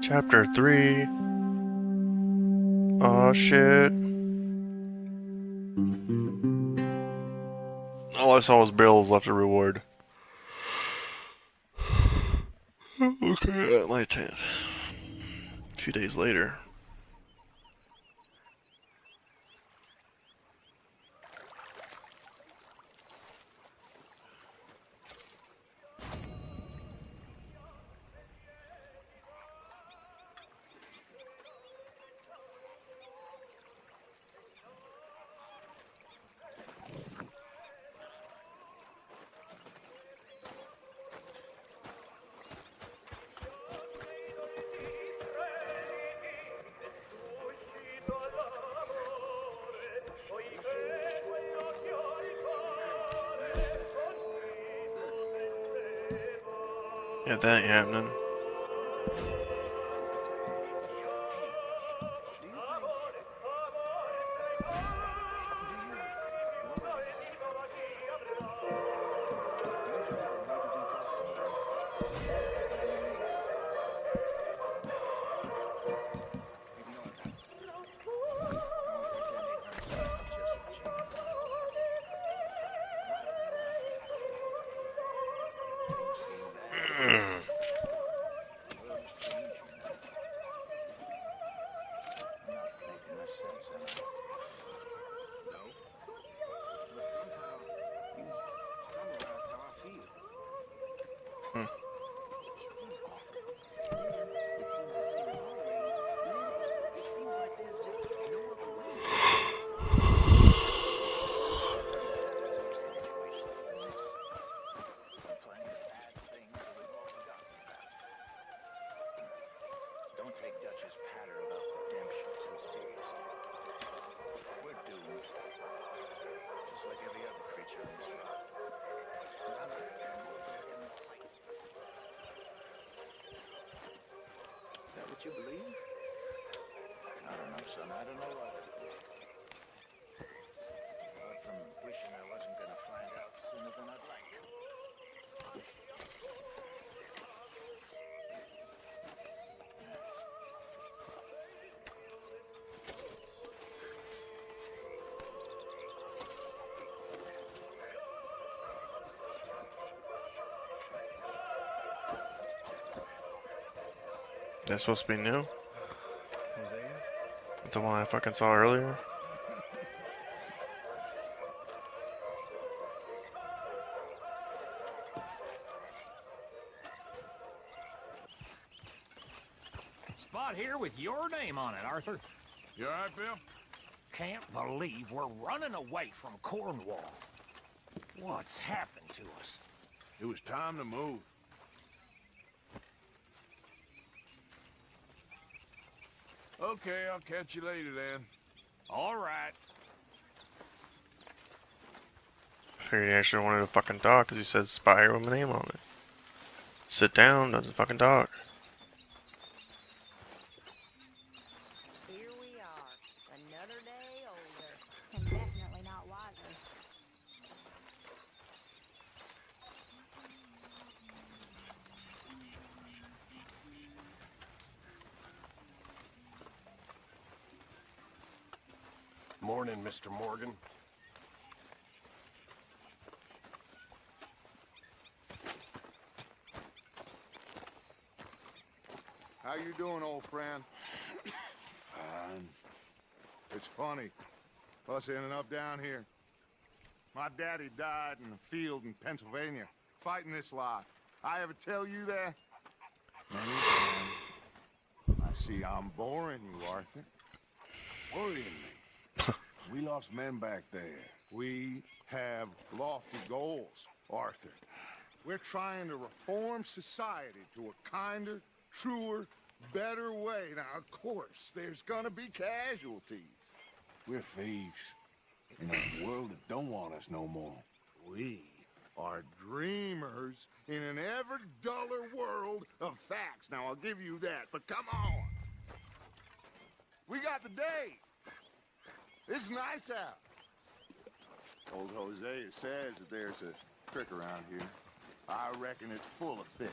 Chapter 3. Oh shit. All I saw was barrels left a reward. Okay, light tent. A few days later. Yeah, that ain't happening. You believe? I don't know, son. I don't know what. Apart from wishing I wasn't going to find out sooner than I'd like. That's supposed to be new? The one I fucking saw earlier? Spot here with your name on it, Arthur. You alright, Bill? Can't believe we're running away from Cornwall. What's happened to us? It was time to move. Okay, I'll catch you later then. All right. I figured he actually wanted to fucking talk because he said spot here with my name on it. Sit down, doesn't fucking talk. Here we are, another day older, and definitely not wiser. Morning, Mr. Morgan. How you doing, old friend? Fine. It's funny, us ending up down here. My daddy died in a field in Pennsylvania, fighting this lot. I ever tell you that? Many times. I see I'm boring you, Arthur. Worrying me. We lost men back there. We have lofty goals, Arthur. We're trying to reform society to a kinder, truer, better way. Now, of course, there's gonna be casualties. We're thieves in a world that don't want us no more. We are dreamers in an ever duller world of facts. Now, I'll give you that, but come on. We got the day. It's nice out. Old Jose says that there's a trick around here. I reckon it's full of fish.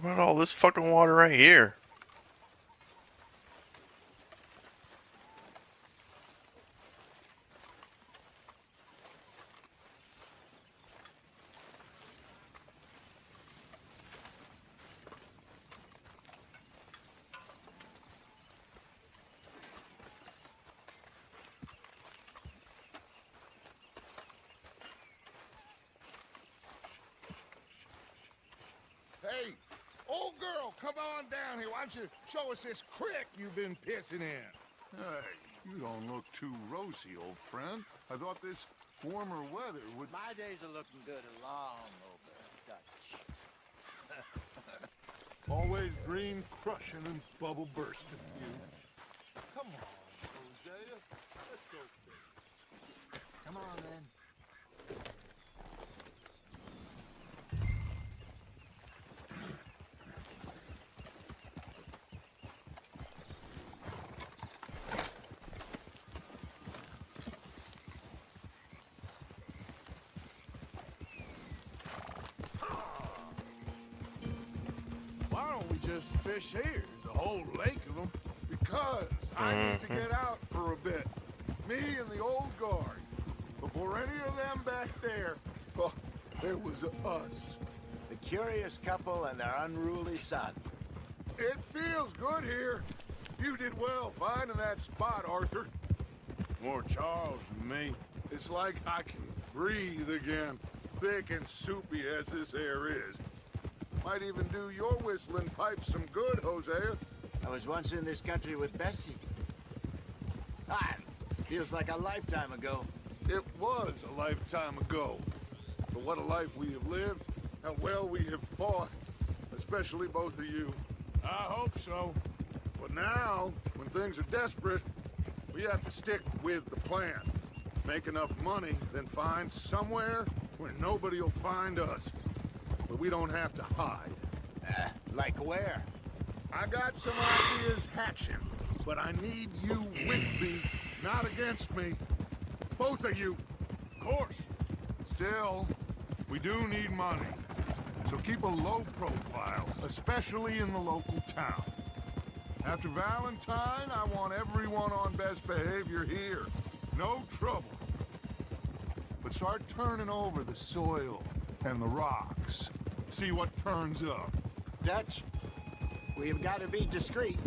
What about all this fucking water right here? Hey, old girl, come on down here. Why don't you show us this creek you've been pissing in? Hey, you don't look too rosy, old friend. I thought this warmer weather would... My days are looking good along over Dutch. Always green crushing and bubble bursting. Come on, Hosea. Let's go fish. Come on, then. Why don't we just fish here? There's a whole lake of them. Because I need to get out for a bit. Me and the old guard. Before any of them back there, oh, there was us. The curious couple and their unruly son. It feels good here. You did well finding that spot, Arthur. More Charles than me. It's like I can breathe again, thick and soupy as this air is. Might even do your whistling pipes some good, Hosea. I was once in this country with Bessie. Ah, feels like a lifetime ago. It was a lifetime ago. But what a life we have lived, how well we have fought, especially both of you. I hope so. But now, when things are desperate, we have to stick with the plan. Make enough money, then find somewhere where nobody will find us. But we don't have to hide. Like where? I got some ideas hatching, but I need you with me, not against me. Both of you. Of course. Still, we do need money. So keep a low profile, especially in the local town. After Valentine, I want everyone on best behavior here. No trouble. But start turning over the soil and the rocks. See what turns up. Dutch, we've got to be discreet.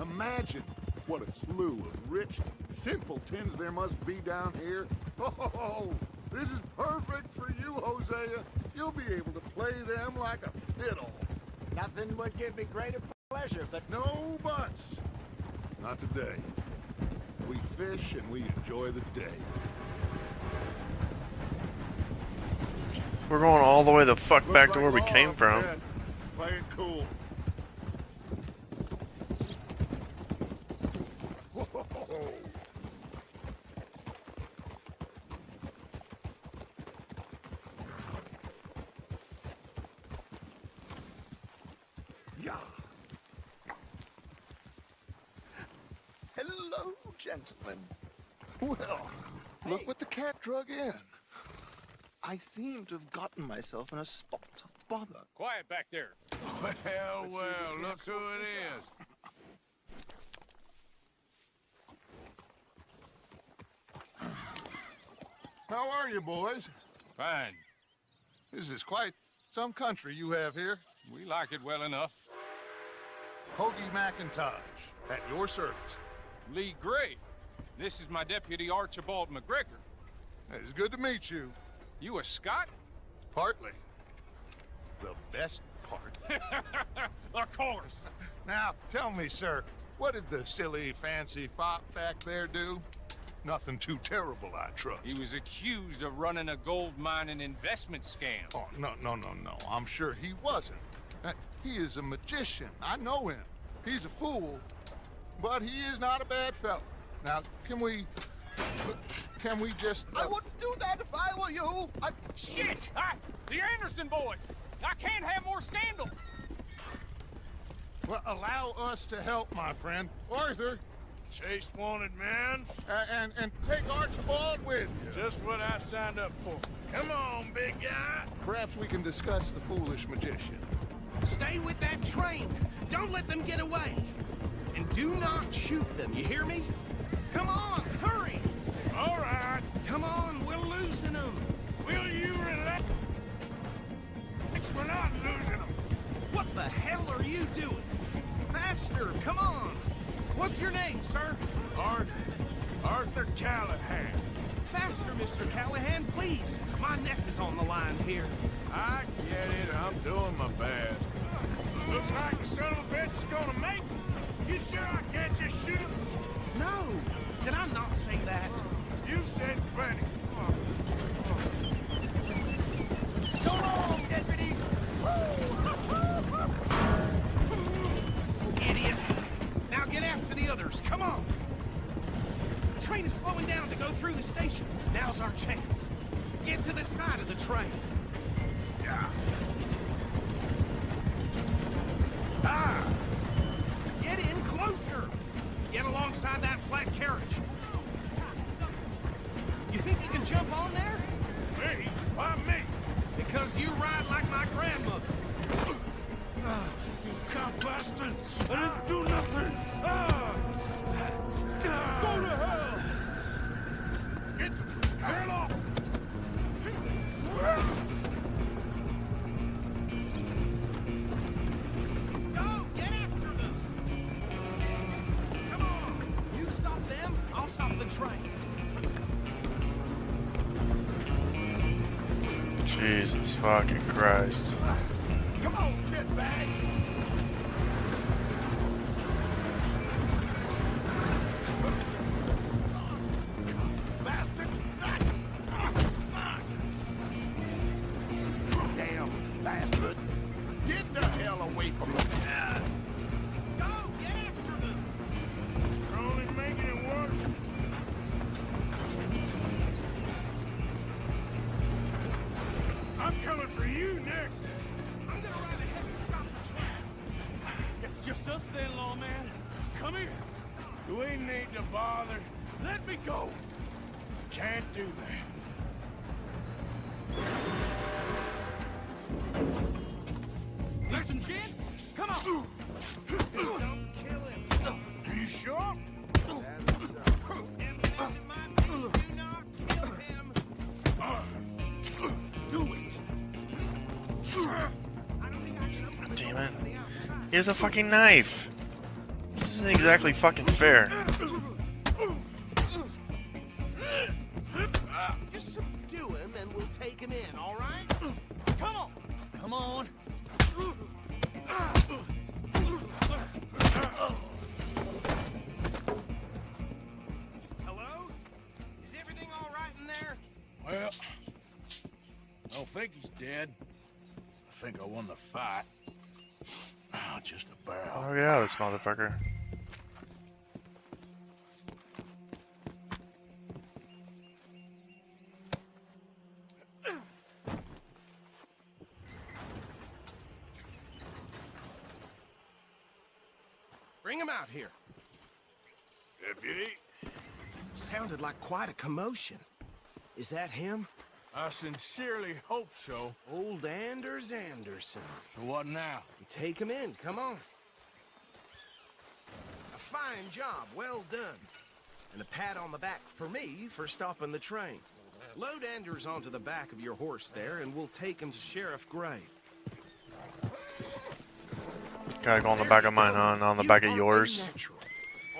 Imagine what a slew of rich simpletons there must be down here. Oh, this is perfect for you, Hosea. You'll be able to play them like a fiddle. Nothing would give me greater pleasure, but No buts. Not today. We fish and we enjoy the day. We're going all the way the fuck Looks back to like where we law came up from. ahead. Play it cool. Whoa. Yeah. hello, gentlemen. Well, look what the cat drug in. I seem to have gotten myself in a spot of bother. Quiet back there. Well, look who it is. How are you, boys? Fine. This is quite some country you have here. We like it well enough. Hoagie McIntosh, at your service. Lee Gray. This is my deputy Archibald McGregor. It's good to meet you. You a Scot? Partly. The best part. Of course. Now, tell me, sir, what did the silly, fancy fop back there do? Nothing too terrible, I trust. He was accused of running a gold mining investment scam. Oh, no. I'm sure he wasn't. He is a magician. I know him. He's a fool, but he is not a bad fellow. Now, can we just... I wouldn't do that if I were you. Shit! The Anderson boys! I can't have more scandal! Well, allow us to help, my friend. Arthur, Chase wanted man. and take Archibald with you. Just what I signed up for. Come on, big guy. Perhaps we can discuss the foolish magician. Stay with that train. Don't let them get away. And do not shoot them, you hear me? Come on, hurry! All right. Come on, we're losing them. Will you relax? We're not losing them. What the hell are you doing? Faster, come on. What's your name, sir? Arthur Callahan. Faster, Mr. Callahan, please. My neck is on the line here. I get it. I'm doing my best. Looks like the son of a bitch is gonna make it. You sure I can't just shoot him? No, did I not say that? You said plenty. So long, deputy! Idiot! Now get after the others, come on! The train is slowing down to go through the station. Now's our chance. Get to the side of the train. Yeah. Get in closer! Get alongside that flat carriage. You think you can jump on there? Me? Why me? Because you ride like my grandmother. You cop bastards! I didn't do nothing! Go to hell! Get the hell off! Go! Get after them! Come on! You stop them, I'll stop the train. Jesus fucking Christ. Come on, shitbag! Bastard! Damn bastard! Get the hell away from me! Go! Get after them! You're only making it worse. I'm coming for you next. I'm gonna ride ahead and stop the train. It's just us then, lawman. Come here. You ain't need to bother. Let me go. Can't do that. Listen, Jin! Come on! Don't kill him! Are you sure? And listen, my men, do not kill him! Do it! I don't think I can open the Damn door it. from the outside. He has a fucking knife. This isn't exactly fucking fair. Just subdue him and we'll take him in, all right? Come on! Come on! Hello? Is everything all right in there? Well, I don't think he's dead. I think I won the fight. Oh, just a barrel. Oh yeah, this motherfucker. Bring him out here. Deputy, Sounded like quite a commotion. Is that him? I sincerely hope so. Old Anders Anderson. What now? Take him in, come on. A fine job, well done. And a pat on the back for me for stopping the train. Load Anders onto the back of your horse there, and we'll take him to Sheriff Gray. Gotta go on the back of mine, huh? Not on the back of yours.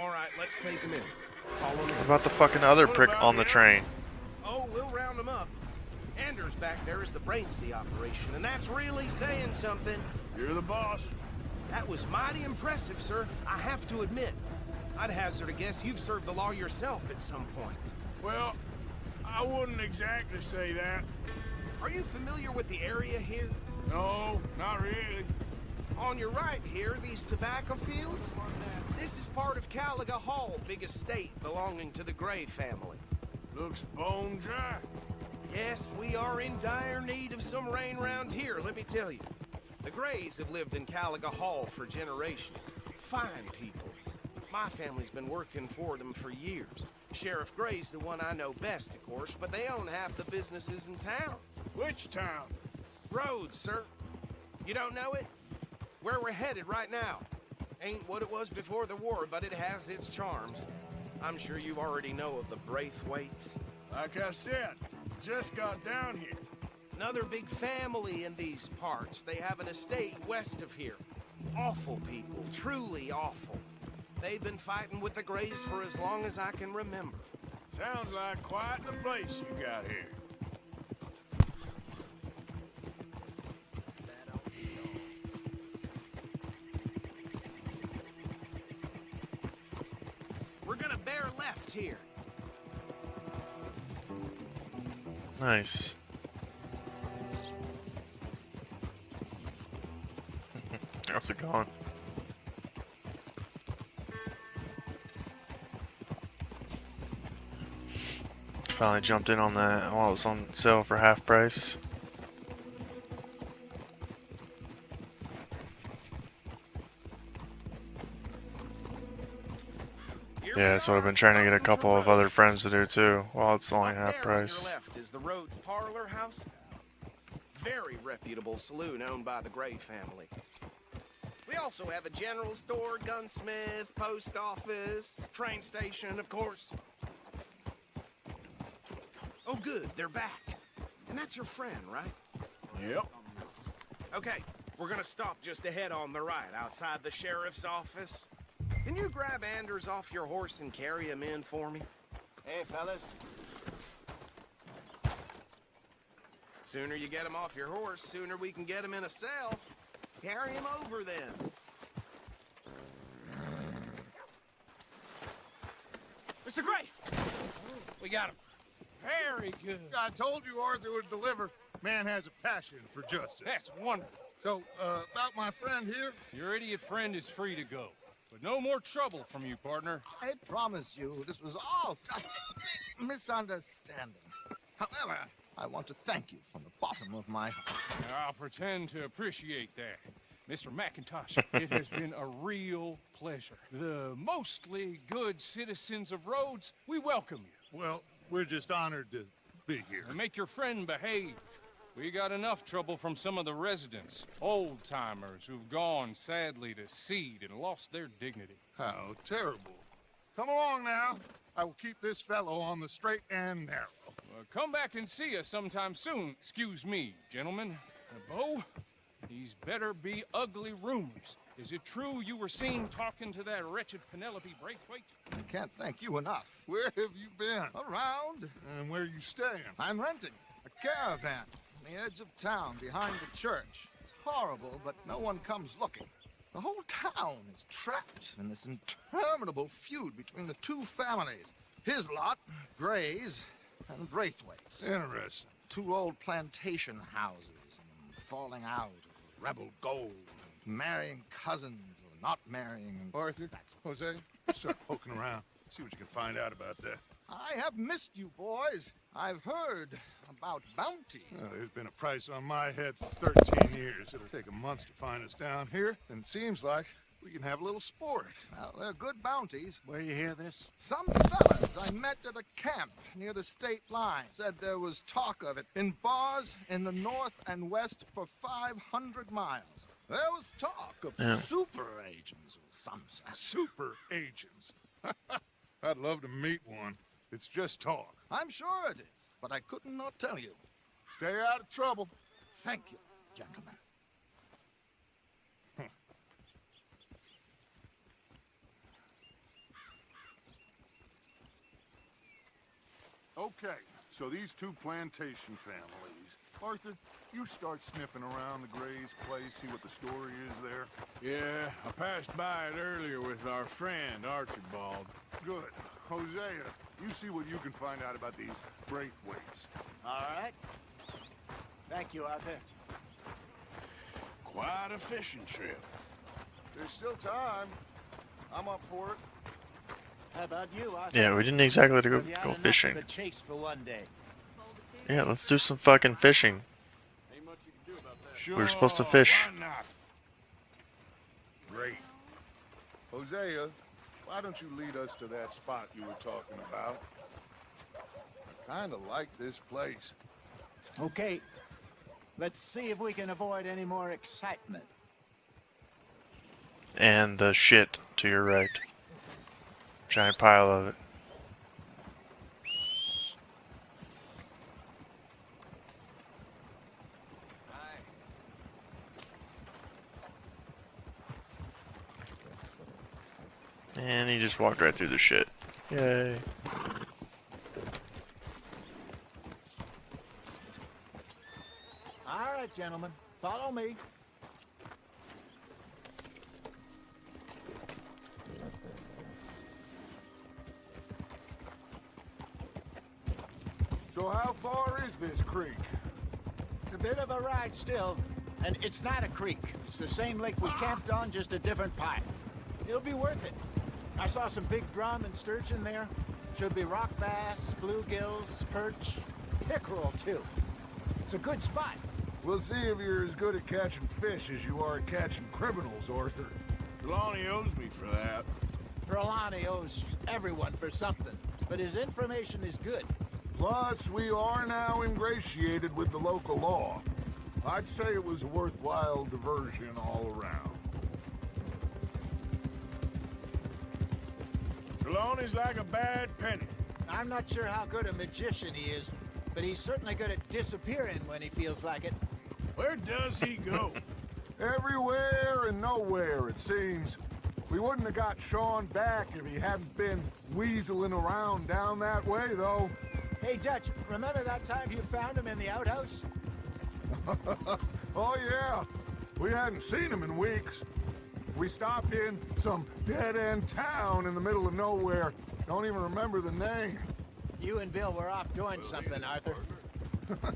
All right, let's take him in. Follow me. What about the fucking other prick on the train? Oh, we'll round him up. Anders back there is the brains of the operation, and that's really saying something. You're the boss. That was mighty impressive, sir. I have to admit. I'd hazard a guess you've served the law yourself at some point. Well, I wouldn't exactly say that. Are you familiar with the area here? No, not really. On your right here, these tobacco fields? This is part of Caliga Hall, big estate belonging to the Gray family. Looks bone dry. Yes, we are in dire need of some rain round here, let me tell you. The Grays have lived in Caliga Hall for generations. Fine people. My family's been working for them for years. Sheriff Gray's the one I know best, of course, but they own half the businesses in town. Which town? Rhodes, sir. You don't know it? Where we're headed right now. Ain't what it was before the war, but it has its charms. I'm sure you already know of the Braithwaites. Like I said, just got down here. Another big family in these parts. They have an estate west of here. Awful people, truly awful. They've been fighting with the Greys for as long as I can remember. Sounds like quite the place you got here. We're gonna bear left here. Nice. How's it going? Finally jumped in on that while it was on sale for half price. Yeah, so I've been trying to get a couple of other friends to do too, while it's only half price. On your left is the Rhodes Parlor House. Very reputable saloon owned by the Gray family. We also have a general store, gunsmith, post office, train station, of course. Oh, good, they're back. And that's your friend, right? Yep. Okay, we're gonna stop just ahead on the right, outside the sheriff's office. Can you grab Anders off your horse and carry him in for me? Hey, fellas. Sooner you get him off your horse, sooner we can get him in a cell. Carry him over then. Mr. Gray! We got him. Very good. I told you Arthur would deliver. Man has a passion for justice. That's wonderful. So, about my friend here? Your idiot friend is free to go. But no more trouble from you, partner. I promise you, this was all just a big misunderstanding. However, I want to thank you from the bottom of my heart. I'll pretend to appreciate that. Mr. McIntosh, it has been a real pleasure. The mostly good citizens of Rhodes, we welcome you. Well, we're just honored to be here. And make your friend behave. We got enough trouble from some of the residents, old-timers who've gone, sadly, to seed and lost their dignity. How terrible. Come along now. I will keep this fellow on the straight and narrow. Come back and see us sometime soon. Excuse me, gentlemen. Bo, these better be ugly rumors. Is it true you were seen talking to that wretched Penelope Braithwaite? I can't thank you enough. Where have you been? Around. And where are you staying? I'm renting a caravan on the edge of town behind the church. It's horrible, but no one comes looking. The whole town is trapped in this interminable feud between the two families. His lot, Gray's, and Braithwaite's. Interesting. Two old plantation houses, and falling out of rebel gold, and marrying cousins or not marrying. And Arthur, Jose, start poking around. See what you can find out about that. I have missed you, boys. I've heard about bounty. Well, there's been a price on my head for 13 years. It'll take a month to find us down here, and it seems like we can have a little sport. Well, they're good bounties. Where you hear this? Some fellas I met at a camp near the state line said there was talk of it in bars in the north and west for 500 miles. There was talk of super agents of some sort. Super agents. I'd love to meet one. It's just talk. I'm sure it is, but I couldn't not tell you. Stay out of trouble. Thank you, gentlemen. Okay, so these two plantation families. Arthur, you start sniffing around the Gray's place, see what the story is there. Yeah, I passed by it earlier with our friend, Archibald. Good. Hosea, you see what you can find out about these Braithwaites. All right. Thank you, Arthur. Quite a fishing trip. There's still time. I'm up for it. How about you, Arthur? Yeah, we didn't exactly to Have you had go enough of fishing. the chase for one day? Yeah, let's do some fucking fishing. Ain't much you can do about that. Sure, We were supposed to fish. Why not? Great. Hosea, why don't you lead us to that spot you were talking about? I kind of like this place. Okay. Let's see if we can avoid any more excitement. And the shit to your right. Giant pile of it. And he just walked right through the shit. Yay. All right, gentlemen, follow me. So how far is this creek? It's a bit of a ride still, and it's not a creek. It's the same lake we camped on, just a different pipe. It'll be worth it. I saw some big drum and sturgeon there. Should be rock bass, bluegills, perch, pickerel too. It's a good spot. We'll see if you're as good at catching fish as you are at catching criminals, Arthur. Trelawney owes me for that. Trelawney owes everyone for something, but his information is good. Plus, we are now ingratiated with the local law. I'd say it was a worthwhile diversion all around. Trelawney's like a bad penny. I'm not sure how good a magician he is, but he's certainly good at disappearing when he feels like it. Where does he go? Everywhere and nowhere, it seems. We wouldn't have got Sean back if he hadn't been weaseling around down that way, though. Hey, Dutch, remember that time you found him in the outhouse? Oh, yeah. We hadn't seen him in weeks. We stopped in some dead-end town in the middle of nowhere. Don't even remember the name. You and Bill were off doing something, Arthur.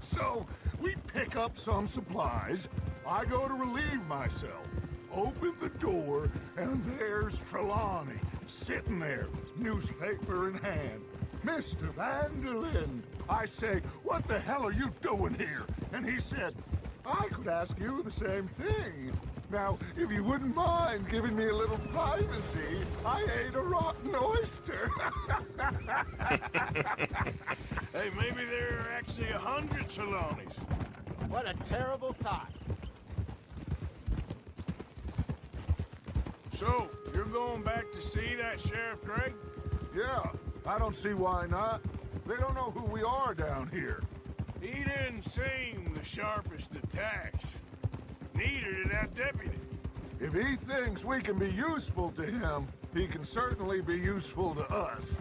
So, we pick up some supplies. I go to relieve myself. Open the door, and there's Trelawney, sitting there, newspaper in hand. Mr. Vanderlyn. I say, what the hell are you doing here? And he said, I could ask you the same thing. Now, if you wouldn't mind giving me a little privacy, I ate a rotten oyster. Hey, maybe there are actually 100 Trelawneys. What a terrible thought. So, you're going back to see that Sheriff Gregg? Yeah, I don't see why not. They don't know who we are down here. He didn't seem the sharpest attacks. Neither did that deputy. If he thinks we can be useful to him, he can certainly be useful to us.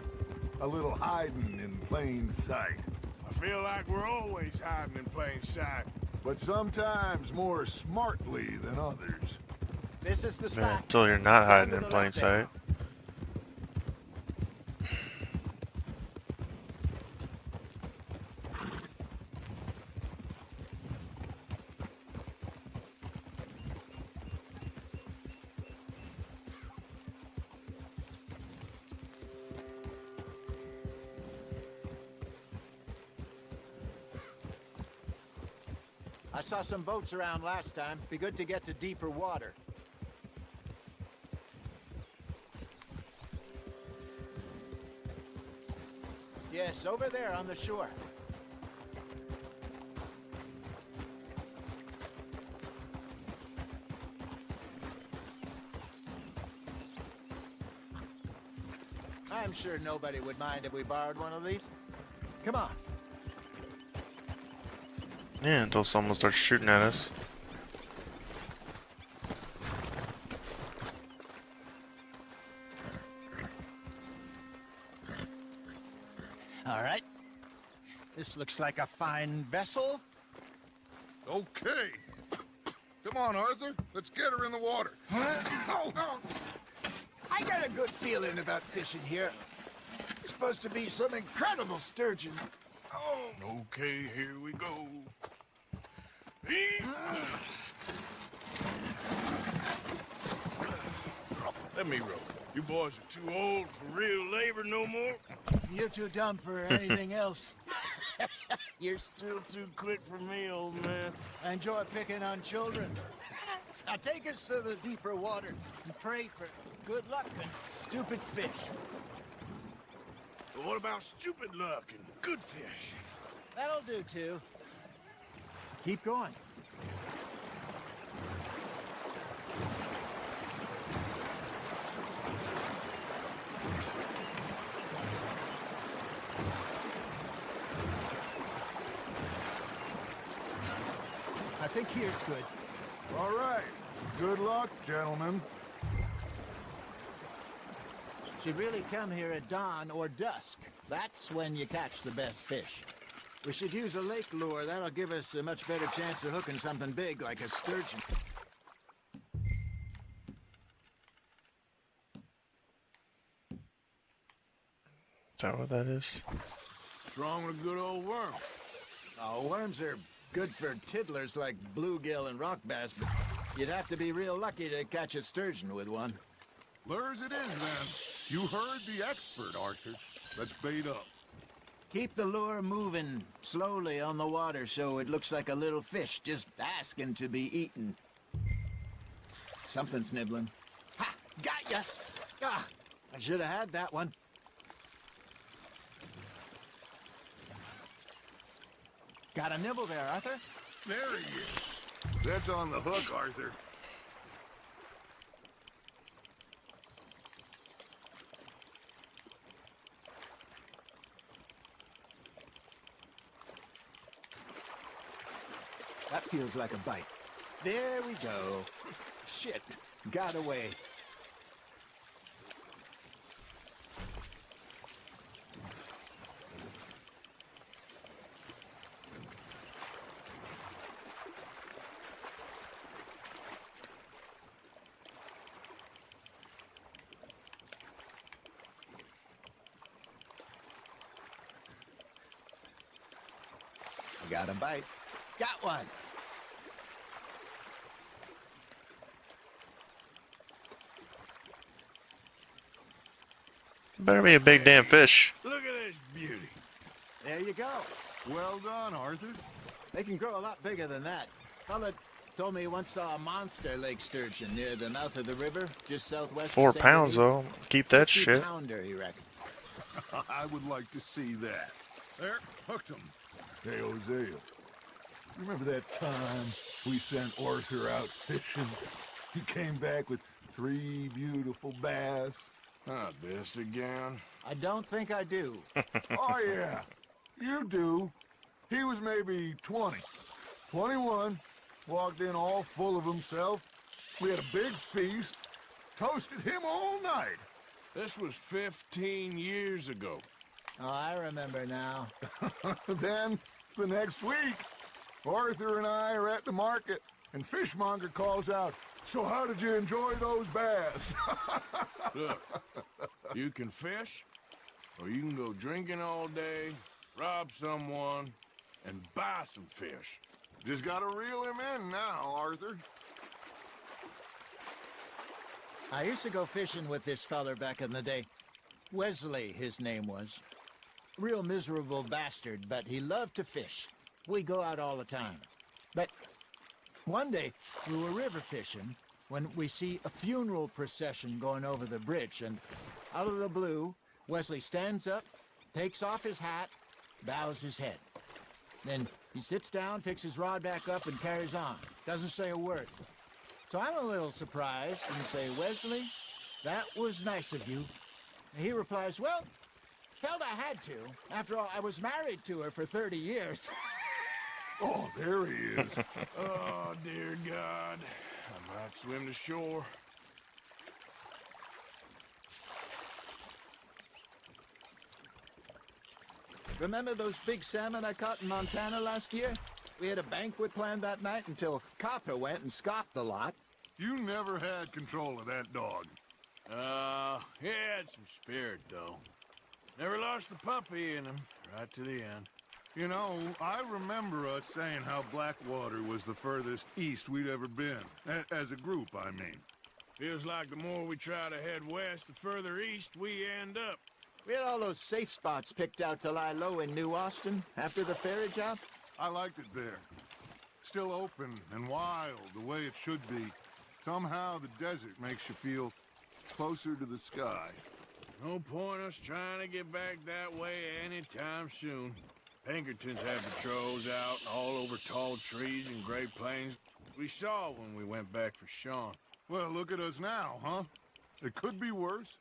A little hiding in plain sight. I feel like we're always hiding in plain sight. But sometimes more smartly than others. This is the spot. Yeah, until you're not hiding in plain sight. I saw some boats around last time. Be good to get to deeper water. Yes, over there on the shore. I'm sure nobody would mind if we borrowed one of these. Come on. Yeah, until someone starts shooting at us. All right. This looks like a fine vessel. Okay. Come on, Arthur. Let's get her in the water. Oh. I got a good feeling about fishing here. It's supposed to be some incredible sturgeon. Oh. Okay, here we go. Let me row. You boys are too old for real labor no more. You're too dumb for anything else. You're still too quick for me, old man. I enjoy picking on children. Now take us to the deeper water and pray for good luck and stupid fish. But what about stupid luck and good fish? That'll do, too. Keep going. think here's good. All right. Good luck, gentlemen. Should really come here at dawn or dusk. That's when you catch the best fish. We should use a lake lure. That'll give us a much better chance of hooking something big like a sturgeon. Is that what that is? What's wrong with a good old worm? Oh, worms are good for tiddlers like bluegill and rock bass, but you'd have to be real lucky to catch a sturgeon with one. Lures it is, then. You heard the expert, Arthur. Let's bait up. Keep the lure moving slowly on the water so it looks like a little fish just asking to be eaten. Something's nibbling. Ha! Got ya! Ah, I should have had that one. Got a nibble there, Arthur? There he is. That's on the hook, Arthur. That feels like a bite. There we go. Shit, got away. Got a bite. Got one. Better be a big damn fish. Look at this beauty. There you go. Well done, Arthur. They can grow a lot bigger than that. Fella told me he once saw a monster lake sturgeon near the mouth of the river, just southwest. 4 of St. pounds Louis. though. Keep that shit. 50-pounder, he reckoned. I would like to see that. There, hooked him. Hey, Hosea. Remember that time we sent Arthur out fishing? He came back with 3 beautiful bass. Not this again. I don't think I do. Oh, yeah. You do. He was maybe 20. 21. Walked in all full of himself. We had a big feast. Toasted him all night. This was 15 years ago. Oh, I remember now. Then, the next week, Arthur and I are at the market, and Fishmonger calls out, "So how did you enjoy those bass?" Look, you can fish, or you can go drinking all day, rob someone, and buy some fish. Just gotta reel him in now, Arthur. I used to go fishing with this feller back in the day. Wesley, his name was. Real miserable bastard, but he loved to fish. We'd go out all the time. But one day, we were river fishing when we see a funeral procession going over the bridge, and out of the blue, Wesley stands up, takes off his hat, bows his head. Then he sits down, picks his rod back up, and carries on. Doesn't say a word. So I'm a little surprised and say, "Wesley, that was nice of you." And he replies, "Well, felt I had to. After all, I was married to her for 30 years. Oh, there he is. Oh, dear God. I might swim to shore. Remember those big salmon I caught in Montana last year? We had a banquet planned that night until Copper went and scoffed the lot. You never had control of that dog. He had some spirit, though. Never lost the puppy in him, right to the end. You know, I remember us saying how Blackwater was the furthest east we'd ever been. As a group, I mean. Feels like the more we try to head west, the further east we end up. We had all those safe spots picked out to lie low in New Austin after the ferry job. I liked it there. Still open and wild, the way it should be. Somehow the desert makes you feel closer to the sky. No point us trying to get back that way anytime soon. Pinkertons have patrols out all over tall trees and Great Plains. We saw when we went back for Sean. Well, look at us now, huh? It could be worse.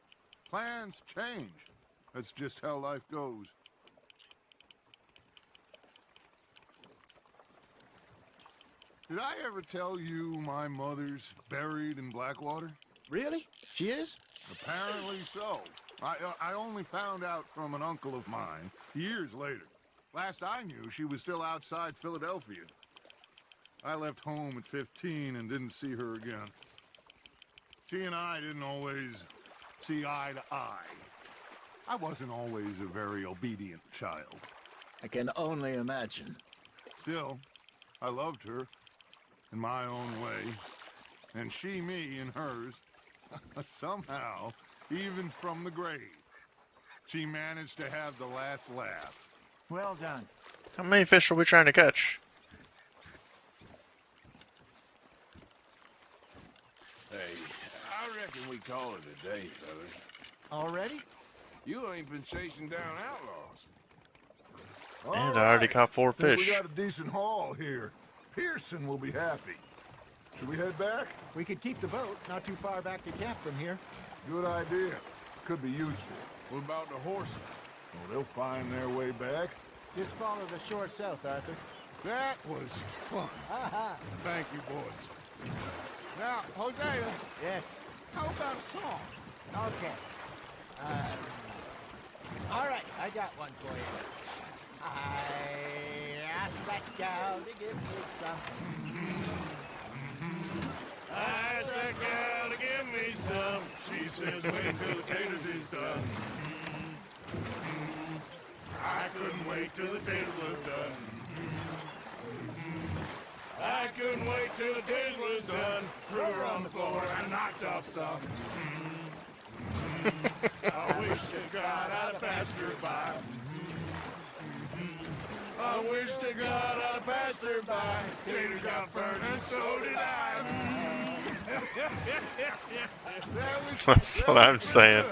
Plans change. That's just how life goes. Did I ever tell you my mother's buried in Blackwater? Really? She is? Apparently so. I only found out from an uncle of mine years later. Last I knew, she was still outside Philadelphia. I left home at 15 and didn't see her again. She and I didn't always see eye to eye. I wasn't always a very obedient child. I can only imagine. Still, I loved her in my own way, and she me in hers. Somehow, even from the grave, she managed to have the last laugh. Well done. How many fish are we trying to catch? Hey, I reckon we call it a day, fellas. Already? You ain't been chasing down outlaws. And I already caught 4 Think fish. we got a decent haul here. Pearson will be happy. Should we head back? We could keep the boat not too far back to camp from here. Good idea. Could be useful. What about the horses? Oh, they'll find their way back. Just follow the shore south, Arthur. That was fun. Thank you, boys. Now, Hosea, Yes. how about a song? Okay. All right, I got one for you. I asked that gal to give me some. I asked that gal to give me some. She says wait till the taters is done. I couldn't wait till the taters was done. I couldn't wait till the taters was done. Threw her on the floor and knocked off some. I wish to God I'd have passed her by. I wish to God I'd have passed her by. Taters got burned and so did I. That's what I'm saying.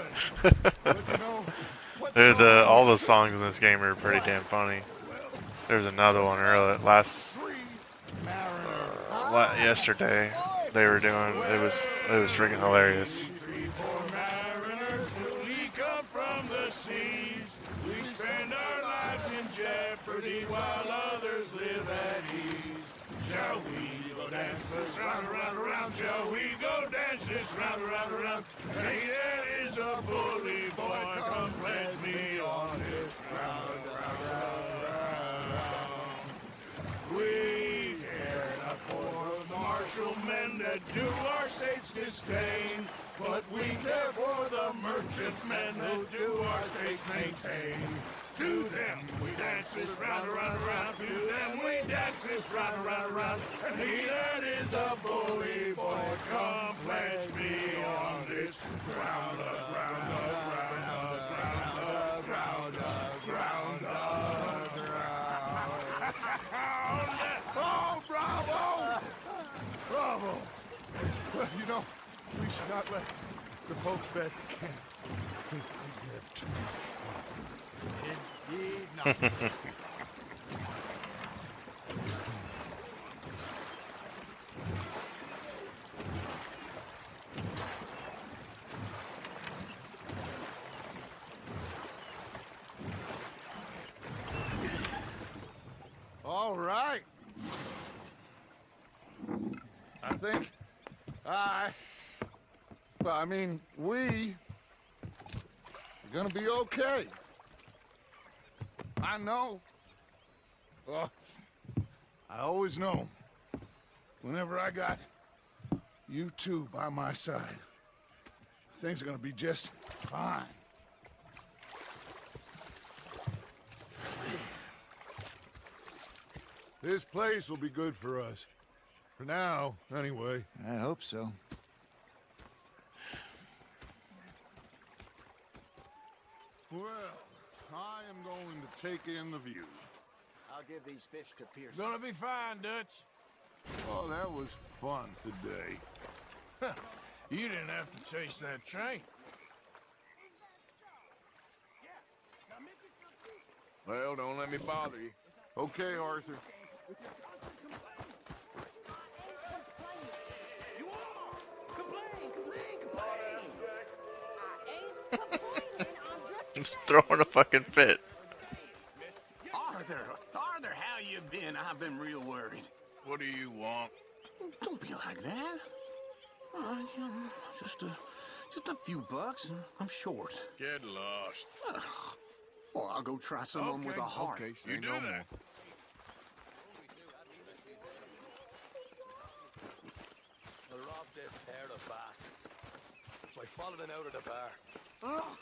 Dude, all the songs in this game are pretty damn funny. There's another one earlier, yesterday they were doing. It was freaking hilarious. 3 poor mariners, we come from the seas. We spend our lives in jeopardy while others live at ease. Shall we go dance this round, around, around? Shall we go dance this round, around, around? Hey, there is a bully boy, come pledge me on this round, round, round, round. We care not for the martial men that do our state's disdain, but we care for the merchant men that do our state's maintain. To them we dance this round, around, around. To them we dance this round, around, around. And he that is a bully boy, come pledge me on this ground, ground, ground, ground, ground, ground, ground. Oh, bravo! Bravo! Well, you know, we should not let the folks back at camp think we get too far. Indeed not. All right. I think we are gonna be okay. I know. I always know. Whenever I got you two by my side, things are gonna be just fine. This place will be good for us. For now, anyway. I hope so. Well, I am going to take in the view. I'll give these fish to Pearson. Gonna be fine, Dutch. Oh, that was fun today. You didn't have to chase that train. Well, don't let me bother you. Okay, Arthur. I'm just throwing a fucking fit. Arthur, how you been? I've been real worried. What do you want? Don't be like that. Just a few bucks. I'm short. Get lost. Well, I'll go try someone with a heart. Okay, Say you do no that. more. I robbed this pair of bastards. I followed them out of the bar. Oh,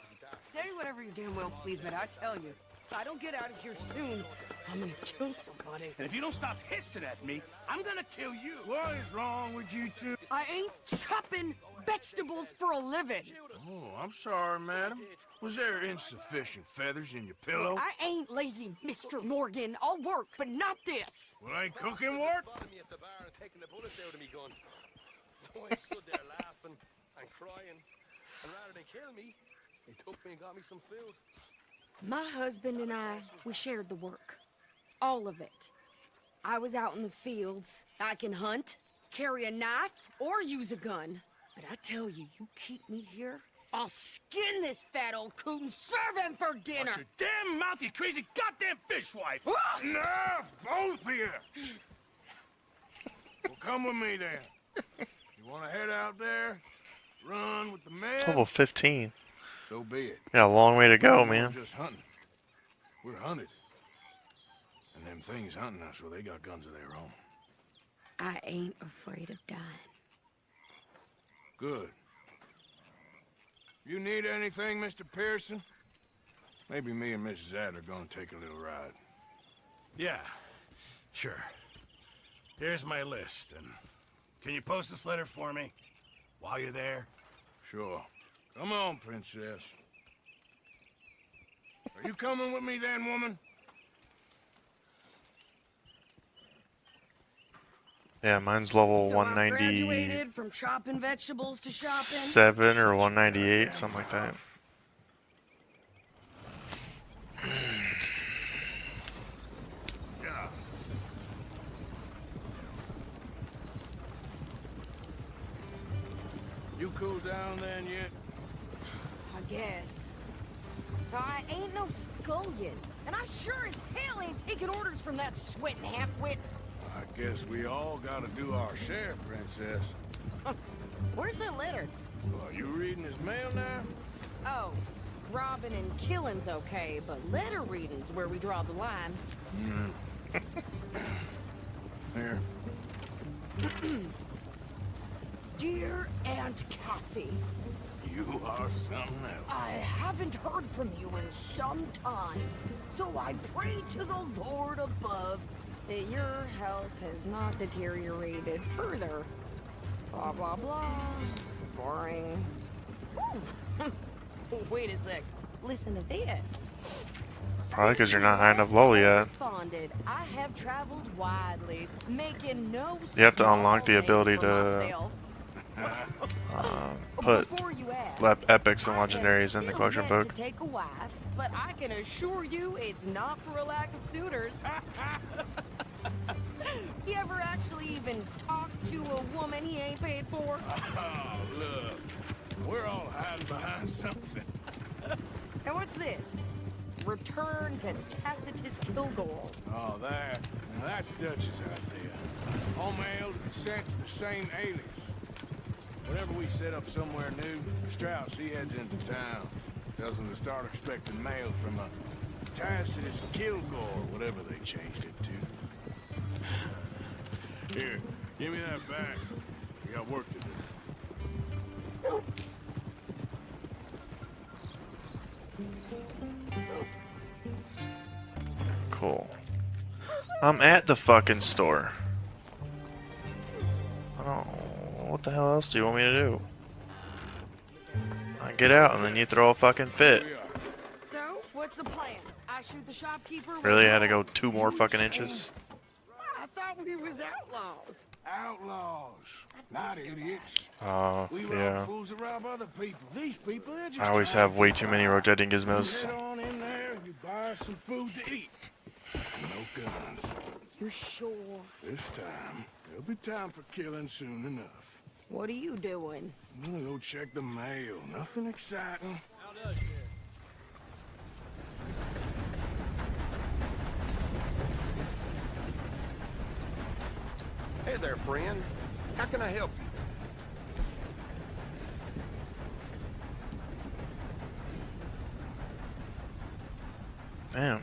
say whatever you damn well please, but I tell you, if I don't get out of here soon, I'm gonna kill somebody. And if you don't stop hissing at me, I'm gonna kill you. What is wrong with you two? I ain't chopping vegetables for a living. Oh, I'm sorry, madam. Was there insufficient feathers in your pillow? I ain't lazy, Mr. Morgan. I'll work, but not this. Well, ain't cooking work? Followed me at the bar and taking the bullets out of me gun. So I stood there laughing and crying. And rather than kill me, they took me and got me some food. My husband and I, we shared the work. All of it. I was out in the fields. I can hunt, carry a knife, or use a gun. But I tell you, you keep me here, I'll skin this fat old coot and serve him for dinner. Watch your damn mouth, you crazy goddamn fishwife! Enough, both of you! Well, come with me then. You want to head out there, run with the men? Level 15. So be it. Got a long way to go, We're man. just hunting. We're hunted. And them things hunting us, well, they got guns of their own. I ain't afraid of dying. Good. You need anything, Mr. Pearson? Maybe me and Mrs. Adler are gonna take a little ride. Yeah, sure. Here's my list, and can you post this letter for me while you're there? Sure. Come on, princess. Are you coming with me then, woman? Yeah, mine's level So I 197 graduated from chopping vegetables to shopping. or 198, something like that. Yeah. You cool down then yet? I guess. I ain't no scullion, and I sure as hell ain't taking orders from that sweating half-wit. I guess we all gotta do our share, princess. Where's that letter? Are you reading his mail now? Oh, robbing and killing's okay, but letter reading's where we draw the line. Here. Dear Aunt Kathy, You are something else. I haven't heard from you in some time, so I pray to the Lord above that your health has not deteriorated further. Blah, blah, blah. It's boring. Ooh. Wait a sec. Listen to this. Probably because you're not high enough level yet. Responded, I have traveled widely, making no You have to unlock the small ability name for to myself. put Before you ask, epics and I have legendaries in the still collection yet book. to take a wife, but I can assure you it's not for a lack of suitors. You ever actually even talk to a woman he ain't paid for? Oh, look. We're all hiding behind something. And what's this? Return to Tacitus Kilgore. Oh, there. Now that's Dutch's idea. All mail to be sent to the same alias. Whenever we set up somewhere new, Strauss, he heads into town. Tells them to start expecting mail from a Tacitus Kilgore, whatever they changed it to. Here, give me that back. We got work to do. Cool. I'm at the fucking store. I don't. What the hell else do you want me to do? I get out and then you throw a fucking fit. So, what's the plan? I shoot the shopkeeper? Really? I had to go 2 more fucking inches? I thought we was outlaws. Outlaws, not idiots. Oh, We yeah. rob fools that rob other people. These people, they're just I always trying have way to too get many by. rotating You gizmos. head on in there and you buy some food to eat. No guns. You sure? This time, there'll be time for killing soon enough. What are you doing? I'm gonna go check the mail. Nothing exciting. Hey there, friend. How can I help you? Damn.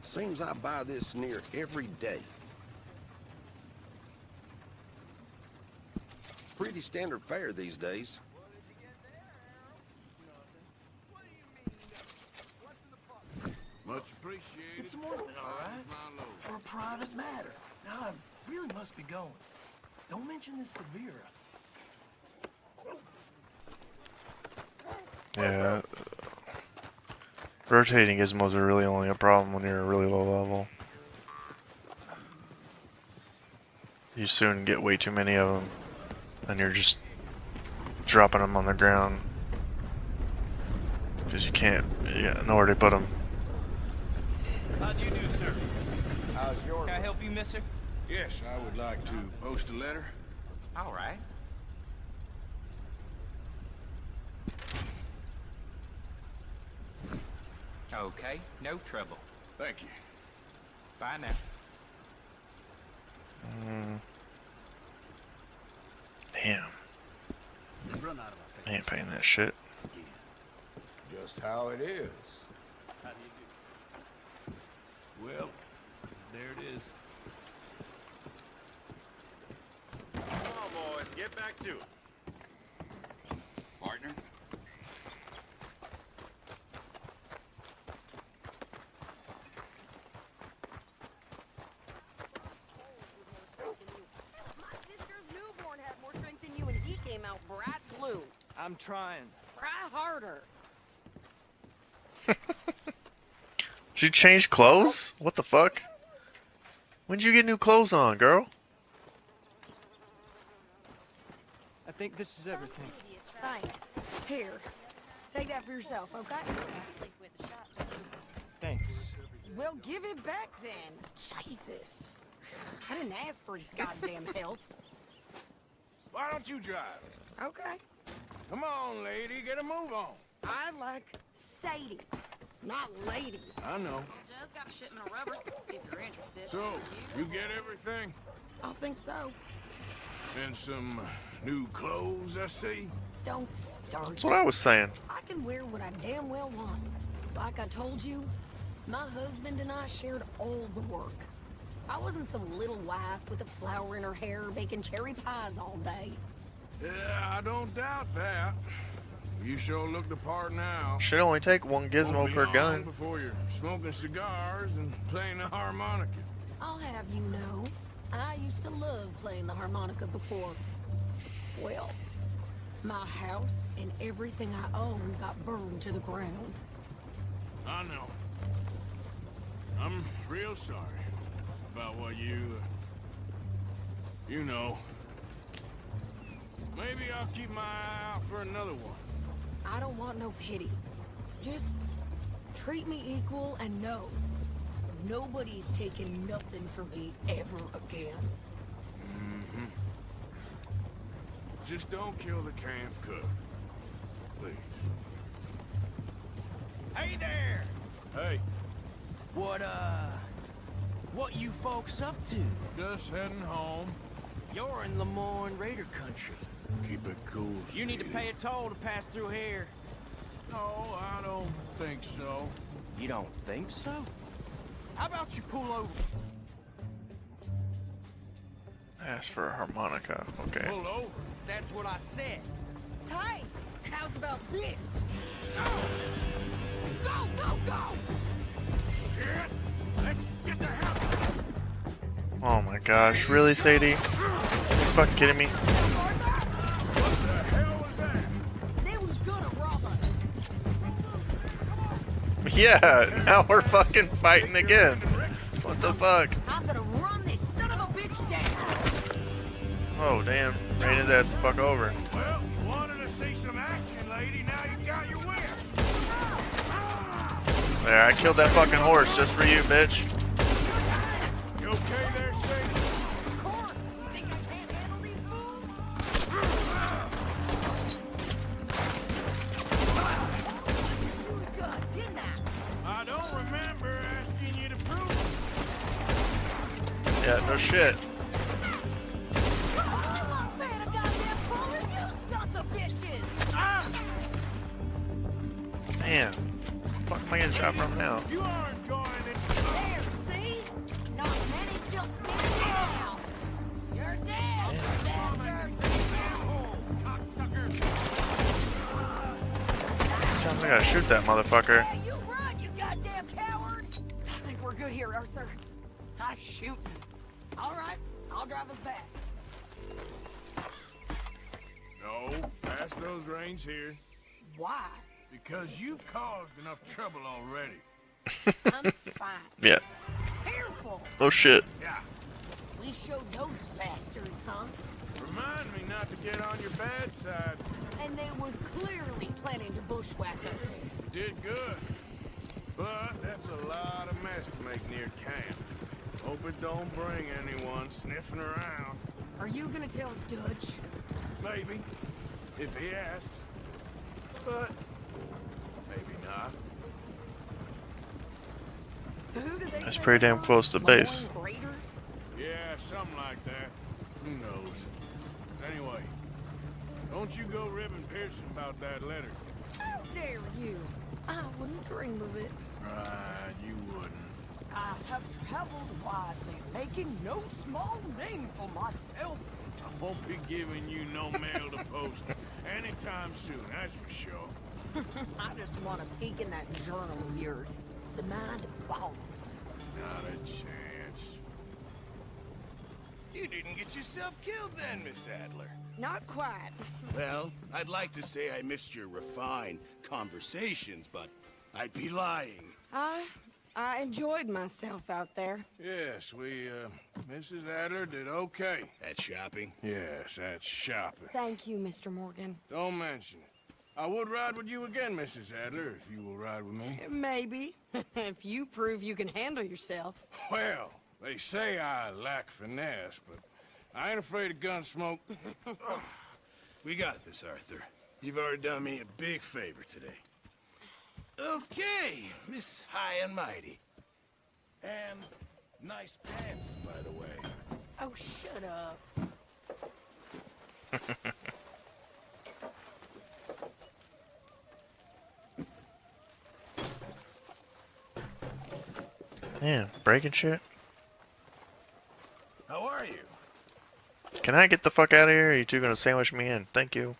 Seems I buy this near every day. Pretty standard fare these days. Much appreciated. It's more than all right. For a private matter. Now I really must be going. Don't mention this to Vera. Yeah. Rotating gizmos are really only a problem when you're a really low level. You soon get way too many of them, and you're just dropping them on the ground because you got nowhere to put them. How do you do, sir? How's yours? Can I help you, mister? Yes, I would like to post a letter. All right. Okay, no trouble. Thank you. Bye now. Damn. I ain't paying that shit. Just how it is. How do you do? Well, there it is. Come on, boys, get back to it. Partner? Out bright blue. I'm trying. Try harder. Did you change clothes? What the fuck? When'd you get new clothes on, girl? I think this is everything. Thanks. Here. Take that for yourself, okay? Thanks. Well, give it back then. Jesus. I didn't ask for your goddamn help. Why don't you drive? Okay. Come on, lady, get a move on. I like Sadie, not lady. I know. Just got shit in a rubber, if you're interested. So, you get everything? I think so. And some new clothes, I see? Don't start. That's what I was saying. I can wear what I damn well want. Like I told you, my husband and I shared all the work. I wasn't some little wife with a flower in her hair making cherry pies all day. Yeah, I don't doubt that. You sure look the part now. Should only take one gizmo Won't be per long gun. before you're smoking cigars and playing the harmonica. I'll have you know, I used to love playing the harmonica before. Well, my house and everything I owned got burned to the ground. I know. I'm real sorry about what you know. Maybe I'll keep my eye out for another one. I don't want no pity. Just treat me equal and know nobody's taking nothing from me ever again. Mm-hmm. Just don't kill the camp cook. Please. Hey there! Hey, What you folks up to? just heading home. You're in Lemoyne Raider country. Keep it cool, You need to sweetie. pay a toll to pass through here. No, I don't think so. You don't think so? How about you pull over? Ask for a harmonica. Okay. Pull over. That's what I said. Hey, how's about this? Go, go, go! Shit! Let's get the hell. Oh my gosh, really, Sadie? Are you fucking kidding me? What the hell was that? They was gonna rob us. Yeah, now we're fucking fighting again. What the fuck? I'm gonna run this son of a bitch down. Oh damn, ran his ass the fuck over. Well, you wanted to see some action, lady. Now you got your wish. There, I killed that fucking horse just for you, bitch. You okay there, Sadie? Of course. You think I can't handle these fools? Shoot a gun, didn't I? I don't remember asking you to prove it. Yeah, no shit. Damn. What the fuck am I getting shot from now? You are enjoying it. There, see? Not many still standing now. You're dead, bastard. I gotta shoot that motherfucker. Hey, you run, you goddamn coward! I think we're good here, Arthur. I shoot. All right, I'll drive us back. No, pass those reins here. Why? Because you've caused enough trouble already. I'm fine. Yeah. Careful. Oh shit. Yeah. We showed those bastards, huh? Remind me not to get on your bad side. And they was clearly planning to bushwhack us. You did good. But that's a lot of mess to make near camp. Hope it don't bring anyone sniffing around. Are you gonna tell Dutch? Maybe. If he asks. But maybe not. So who do they That's say pretty they damn are? close to base. Lemoyne Raiders? Yeah, something like that. Who knows? Anyway, don't you go ribbing Pearson about that letter. How dare you? I wouldn't dream of it. Right, you wouldn't. I have traveled widely, making no small name for myself. I won't be giving you no mail to post anytime soon, that's for sure. I just want to peek in that journal of yours. The mind boggles. Not a chance. You didn't get yourself killed then, Miss Adler. Not quite. Well, I'd like to say I missed your refined conversations, but I'd be lying. I enjoyed myself out there. Yes, Mrs. Adler did okay. At shopping? Yes, that's shopping. Thank you, Mr. Morgan. Don't mention it. I would ride with you again, Mrs. Adler, if you will ride with me. Maybe. If you prove you can handle yourself. Well, they say I lack finesse, but I ain't afraid of gun smoke. We got this, Arthur. You've already done me a big favor today. Okay, Miss High and Mighty. And nice pants, by the way. Oh, shut up. Yeah, breaking shit. How are you? Can I get the fuck out of here? Or are you two gonna sandwich me in? Thank you.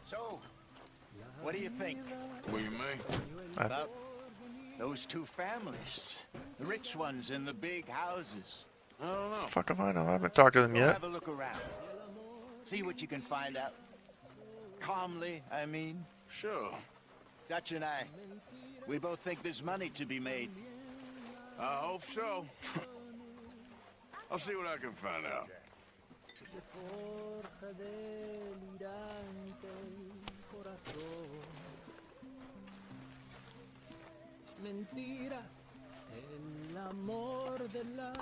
So, what do you think What do you mean? about those two families? The rich ones in the big houses. I don't know. Fuck if I know. I haven't talked to them Go yet. have a look around. See what you can find out. Calmly, I mean. Sure. Dutch and I, we both think there's money to be made. I hope so. I'll see what I can find out. Mentira, el amor de las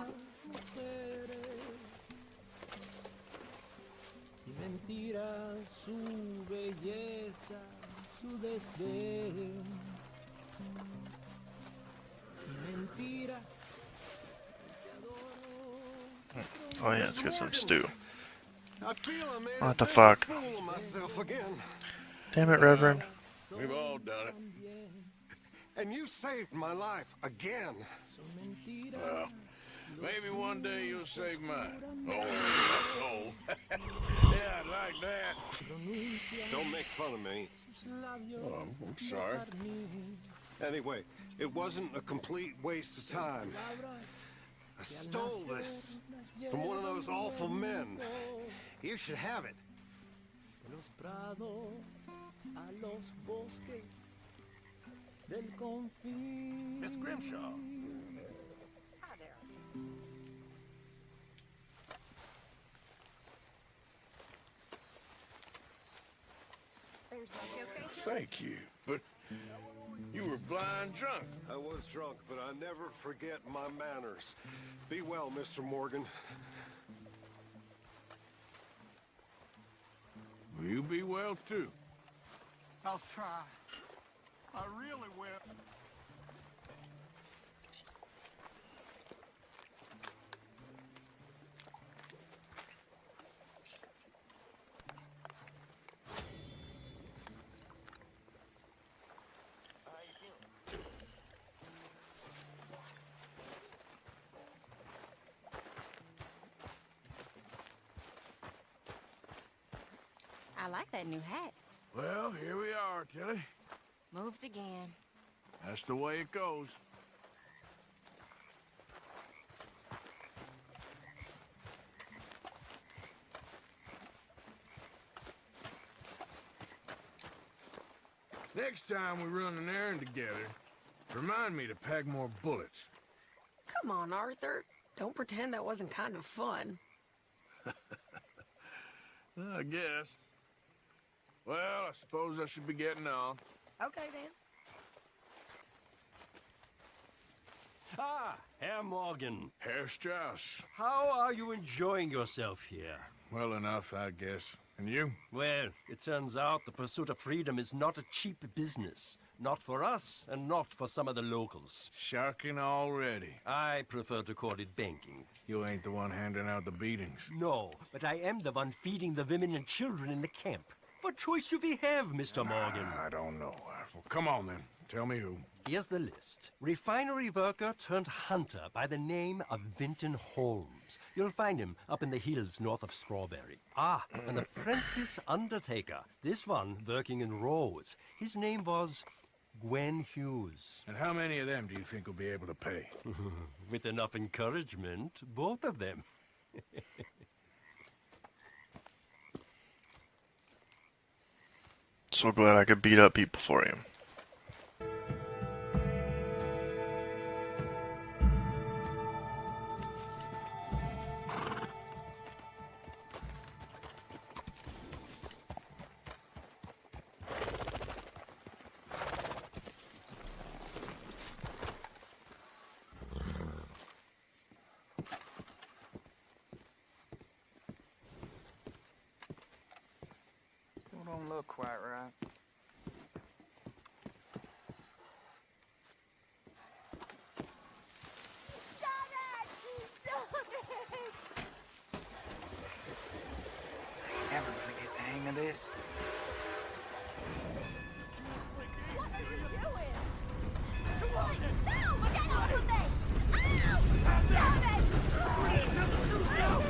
mujeres. Y mentira su belleza, su desdén. Y mentira. Oh yeah, let's get some stew. I feel I made What a the big fuck? fool of myself again. Damn it, Reverend. We've all done it. And you saved my life again. Well, maybe one day you'll save mine. Oh, my soul. Yeah, I'd like that. Don't make fun of me. Oh, I'm sorry. Anyway, it wasn't a complete waste of time. I stole this from one of those awful men. You should have it. Los prados a los bosques del confín. Miss Grimshaw. Hi there. There's my showcase. Thank you. But you were blind drunk. I was drunk, but I never forget my manners. Be well, Mr. Morgan. Will you be well, too. I'll try. I really will. I like that new hat. Well, here we are, Tilly. Moved again. That's the way it goes. Next time we run an errand together, remind me to pack more bullets. Come on, Arthur. Don't pretend that wasn't kind of fun. I guess. Well, I suppose I should be getting on. Okay, then. Ah, Herr Morgan. Herr Strauss. How are you enjoying yourself here? Well enough, I guess. And you? Well, it turns out the pursuit of freedom is not a cheap business. Not for us, and not for some of the locals. Sharking already. I prefer to call it banking. You ain't the one handing out the beatings. No, but I am the one feeding the women and children in the camp. What choice do we have, Mr. Morgan? I don't know. Well, come on, then. Tell me who. Here's the list. Refinery worker turned hunter by the name of Vinton Holmes. You'll find him up in the hills north of Strawberry. Ah, an apprentice undertaker. This one working in Rose. His name was Gwen Hughes. And how many of them do you think will be able to pay? With enough encouragement, both of them. So glad I could beat up people for you. Still don't look quite right. Never gonna get the hang of this. What are you doing? No! Get off of me! Ow!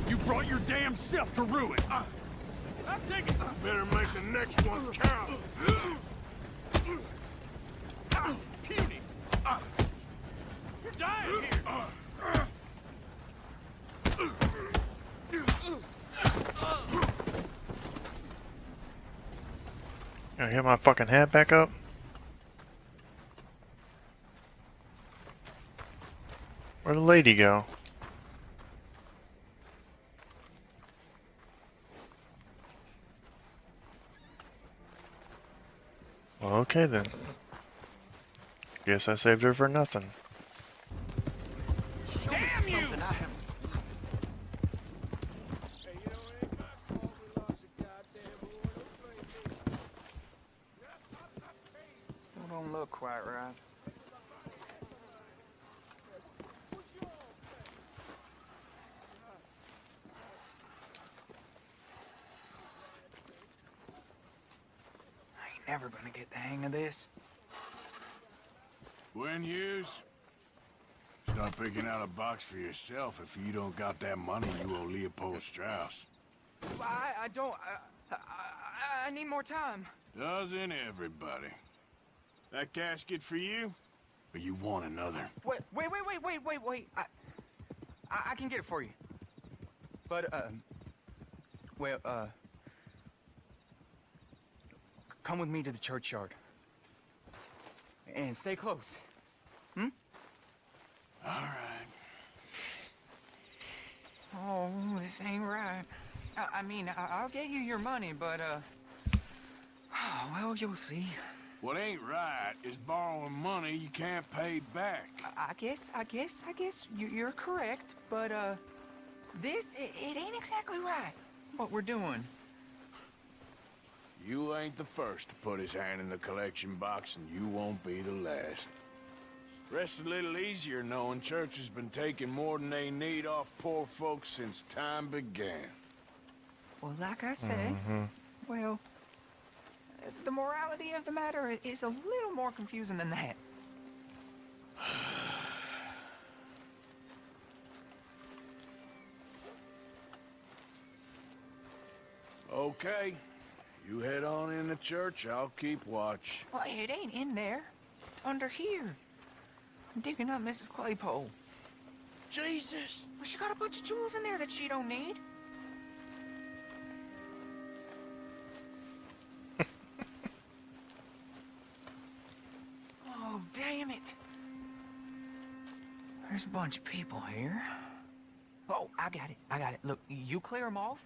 You brought your damn self to ruin. I'm taking. Better make the next one count. Puny. You're dying here. Can I get my fucking hat back up? Where'd the lady go? Well, okay then. Guess I saved her for nothing. Damn you! Something I haven't. Still don't look quite right. I ain't never gonna get the hang of this. Gwen Hughes, start picking out a box for yourself if you don't got that money you owe Leopold Strauss. I don't. I need more time. Doesn't everybody? That casket for you? Or you want another? Wait. I can get it for you. But, come with me to the churchyard. And stay close. Hmm? All right. Oh, this ain't right. I mean, I'll get you your money, but, well, you'll see. What ain't right is borrowing money you can't pay back. I guess you're correct, but, this, it ain't exactly right. what we're doing. You ain't the first to put his hand in the collection box, and you won't be the last. Rests a little easier knowing church has been taking more than they need off poor folks since time began. Well, like I say, well, the morality of the matter is a little more confusing than that. Okay. You head on in the church, I'll keep watch. Well, it ain't in there. It's under here. I'm digging up Mrs. Claypole. Jesus! Well, she got a bunch of jewels in there that she don't need. Oh, damn it. There's a bunch of people here. Oh, I got it. Look, you clear them off,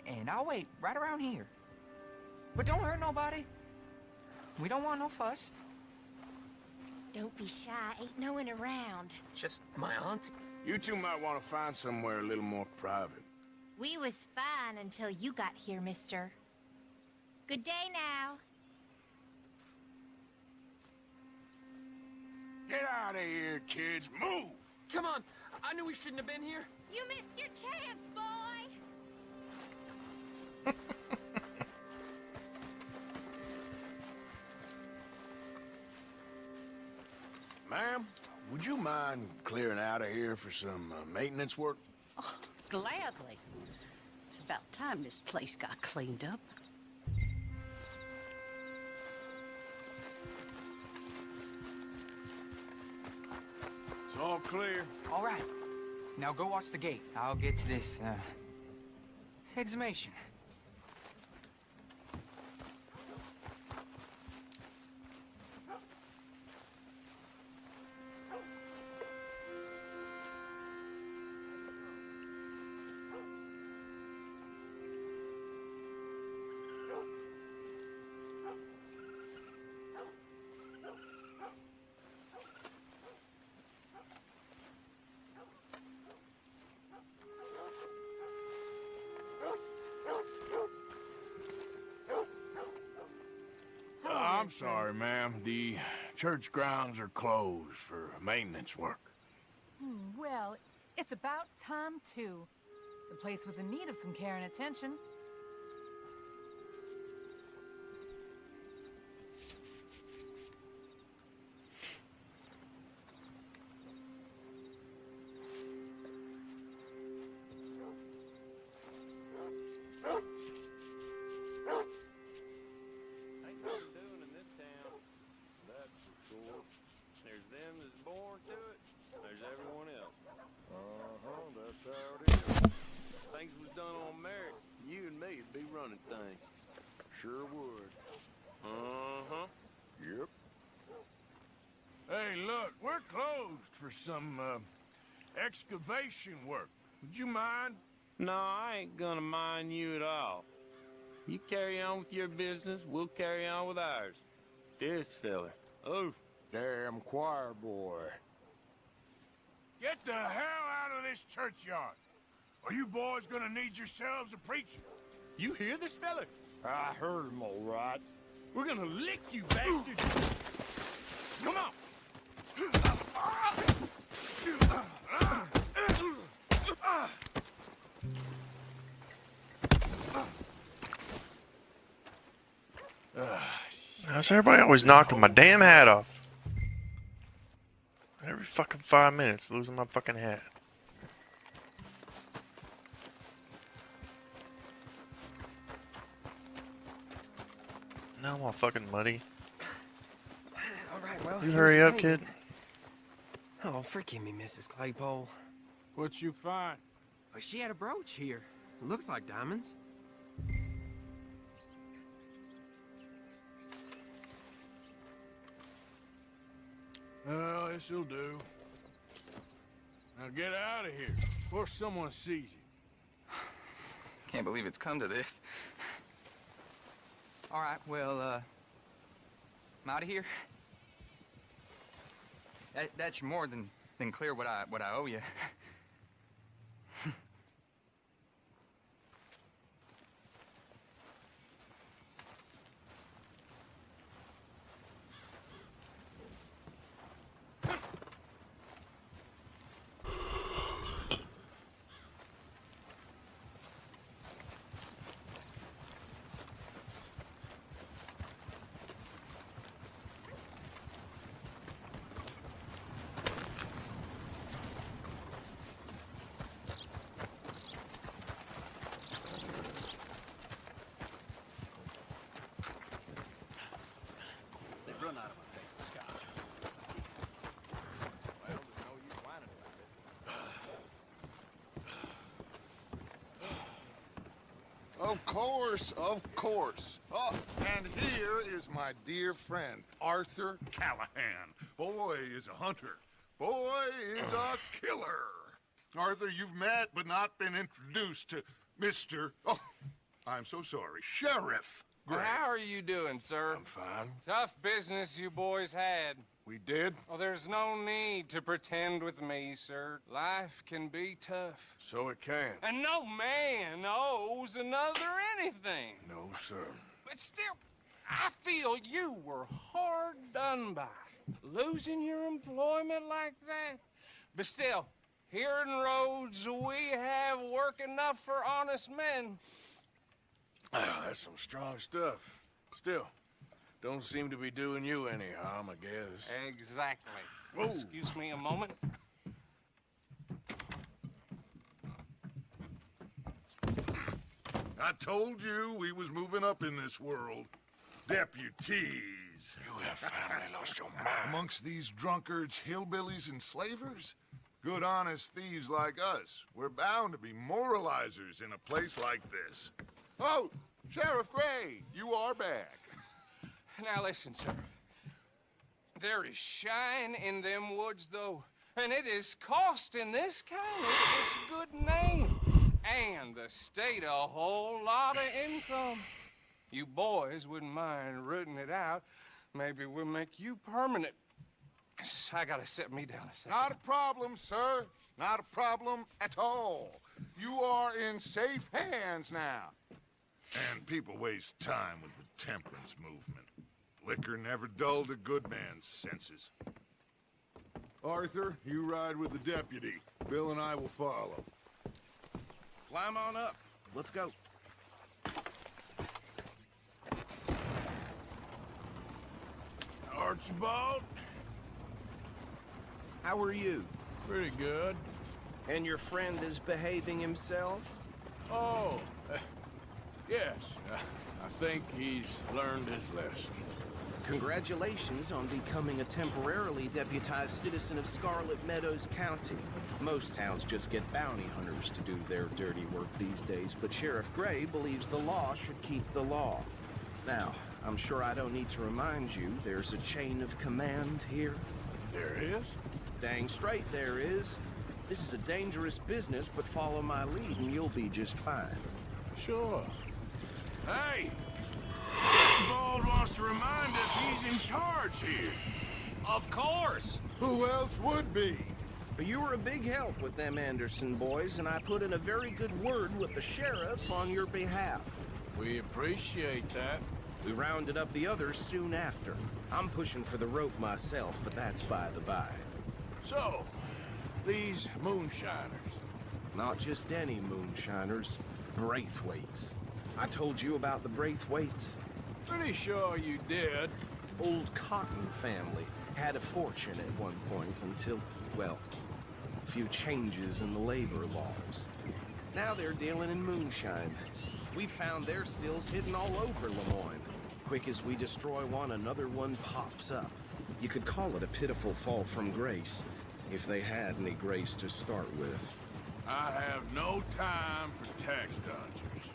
and I'll wait right around here. But don't hurt nobody. We don't want no fuss. Don't be shy. Ain't no one around. Just my auntie. You two might want to find somewhere a little more private. We was fine until you got here, mister. Good day now. Get out of here, kids. Move! Come on. I knew we shouldn't have been here. You missed your chance, boy. Ma'am, would you mind clearing out of here for some maintenance work? Oh, gladly. It's about time this place got cleaned up. It's all clear. All right. Now go watch the gate. I'll get to this exhumation. I'm sorry, ma'am. The church grounds are closed for maintenance work. Well, it's about time, too. The place was in need of some care and attention. Sure would. Uh-huh. Yep. Hey, look, we're closed for some, excavation work. Would you mind? No, I ain't gonna mind you at all. You carry on with your business, we'll carry on with ours. This fella. Oh. Damn choir boy. Get the hell out of this churchyard. Are you boys gonna need yourselves a preacher? You hear this fella? I heard him all right. We're gonna lick you, bastard! Come on! How's everybody always knocking my damn hat off? Every fucking 5 minutes, losing my fucking hat. Now I'm all fucking muddy. All right, well, You here's hurry the up, gate. kid. Oh, forgive me, Mrs. Claypole. What you find? Well, she had a brooch here. Looks like diamonds. Well, this'll do. Now get out of here before someone sees you. Can't believe it's come to this. All right, well, I'm out of here. That's more than clear what I owe you. Of course, of course. Oh, and here is my dear friend, Arthur Callahan. Boy is a hunter. Boy is a killer. Arthur, you've met but not been introduced to Mr. Oh, I'm so sorry, Sheriff Gray. How are you doing, sir? I'm fine. Tough business you boys had. We did? Oh, there's no need to pretend with me, sir. Life can be tough. So it can. And no man owes another anything. No, sir. But still, I feel you were hard done by. Losing your employment like that. But still, here in Rhodes, we have work enough for honest men. Oh, that's some strong stuff. Still, don't seem to be doing you any harm, I guess. Exactly. Whoa. Excuse me a moment. I told you we was moving up in this world. Deputies. You have finally lost your mind. Amongst these drunkards, hillbillies, and slavers? Good, honest thieves like us. We're bound to be moralizers in a place like this. Oh, Sheriff Gray, you are back. Now listen, sir. There is shine in them woods, though, and it is costing this county its good name and the state a whole lot of income. You boys wouldn't mind rooting it out. Maybe we'll make you permanent. I gotta sit me down a second. Not a problem, sir. Not a problem at all. You are in safe hands now. And people waste time with the temperance movement. Liquor never dulled a good man's senses. Arthur, you ride with the deputy. Bill and I will follow. Climb on up. Let's go. Archibald? How are you? Pretty good. And your friend is behaving himself? Oh, yes. I think he's learned his lesson. Congratulations on becoming a temporarily deputized citizen of Scarlet Meadows County. Most towns just get bounty hunters to do their dirty work these days, but Sheriff Gray believes the law should keep the law. Now, I'm sure I don't need to remind you there's a chain of command here. There is? Dang straight there is. This is a dangerous business, but follow my lead and you'll be just fine. Sure. Hey! Archibald wants to remind us he's in charge here. Of course! Who else would be? You were a big help with them Anderson boys, and I put in a very good word with the sheriff on your behalf. We appreciate that. We rounded up the others soon after. I'm pushing for the rope myself, but that's by the by. So, these moonshiners. Not just any moonshiners, Braithwaites. I told you about the Braithwaites. Pretty sure you did. Old Cotton family had a fortune at one point until, well, a few changes in the labor laws. Now they're dealing in moonshine. We found their stills hidden all over Lemoyne. Quick as we destroy one, another one pops up. You could call it a pitiful fall from grace, if they had any grace to start with. I have no time for tax dodgers.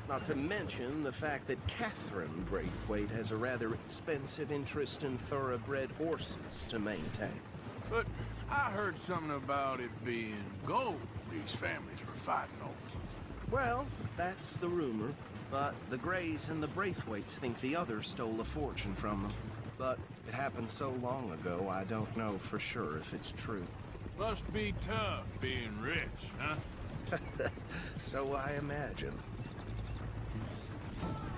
Not to mention the fact that Catherine Braithwaite has a rather expensive interest in thoroughbred horses to maintain. But I heard something about it being gold these families were fighting over. Well, that's the rumor. But the Grays and the Braithwaites think the others stole a fortune from them. But it happened so long ago, I don't know for sure if it's true. Must be tough being rich, huh? So I imagine.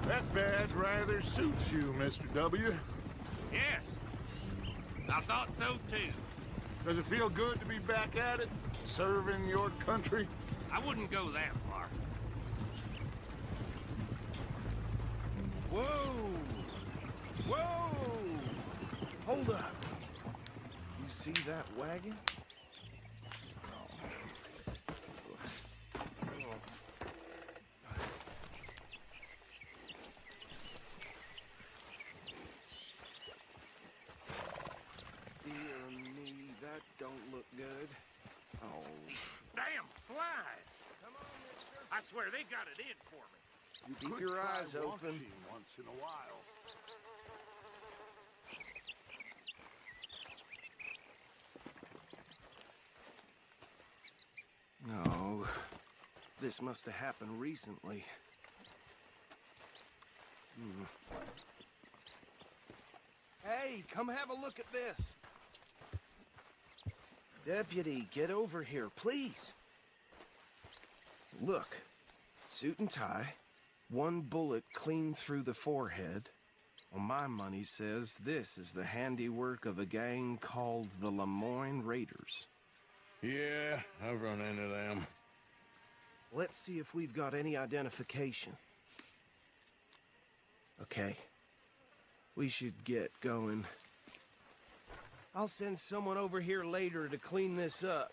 That badge rather suits you, Mr. W. Yes. I thought so, too. Does it feel good to be back at it? Serving your country? I wouldn't go that far. Whoa! Whoa! Hold up. You see that wagon? Dear me, that don't look good. Oh. Damn flies! Come on, mister. I swear they got it in for me. You keep Could your try eyes open. watching once in a while. No, this must have happened recently. Hey, come have a look at this. Deputy, get over here, please. Look, suit and tie, one bullet clean through the forehead. Well, my money says this is the handiwork of a gang called the Lemoyne Raiders. Yeah, I've run into them. Let's see if we've got any identification. Okay. We should get going. I'll send someone over here later to clean this up.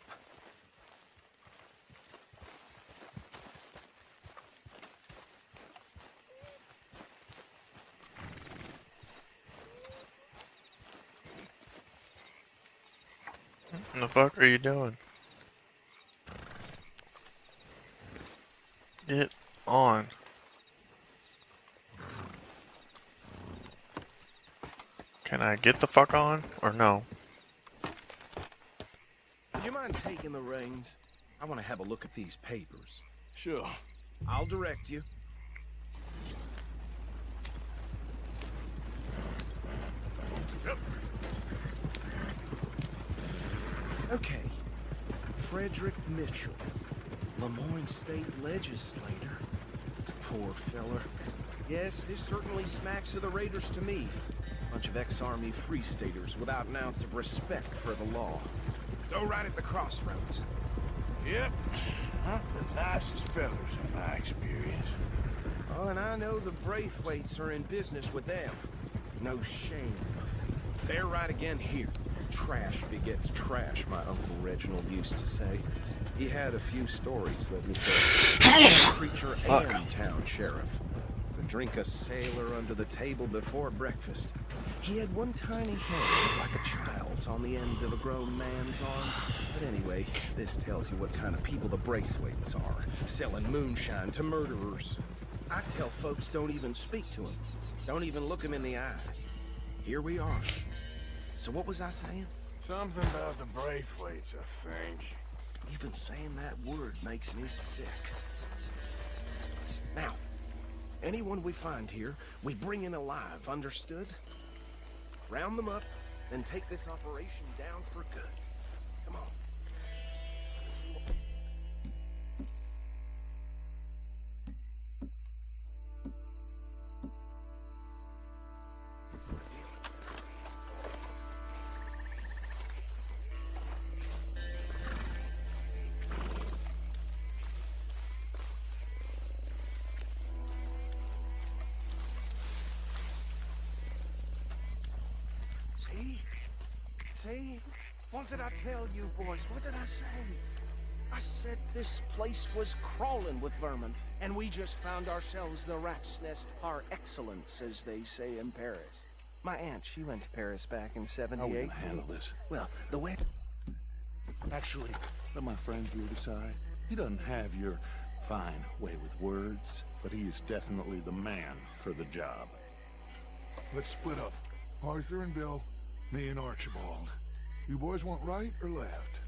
What the fuck are you doing? Get on. Can I get the fuck on, or no? Would you mind taking the reins? I want to have a look at these papers. Sure. I'll direct you. Okay. Frederick Mitchell, Lemoyne State Legislator. Poor feller. Yes, this certainly smacks of the Raiders to me. Bunch of ex-Army Free Staters without an ounce of respect for the law. Go right at the crossroads. Yep. Not the nicest fellers in my experience. Oh, and I know the Braithwaites are in business with them. No shame. They're right again here. Trash begets trash, my Uncle Reginald used to say. He had a few stories, let me tell you. Preacher and town sheriff. Could drink a sailor under the table before breakfast. He had one tiny hand, like a child's, on the end of a grown man's arm. But anyway, this tells you what kind of people the Braithwaites are. Selling moonshine to murderers. I tell folks don't even speak to them. Don't even look them in the eye. Here we are. So what was I saying? Something about the Braithwaites, I think. Even saying that word makes me sick. Now, anyone we find here, we bring in alive, understood? Round them up, and take this operation down for good. Come on. See? What did I tell you, boys? What did I say? I said this place was crawling with vermin, and we just found ourselves the rat's nest par excellence, as they say in Paris. My aunt, she went to Paris back in '78. How are we gonna handle this? Well, the way... Actually, let my friend here decide. He doesn't have your fine way with words, but he is definitely the man for the job. Let's split up. Arthur and Bill, me and Archibald. You boys want right or left?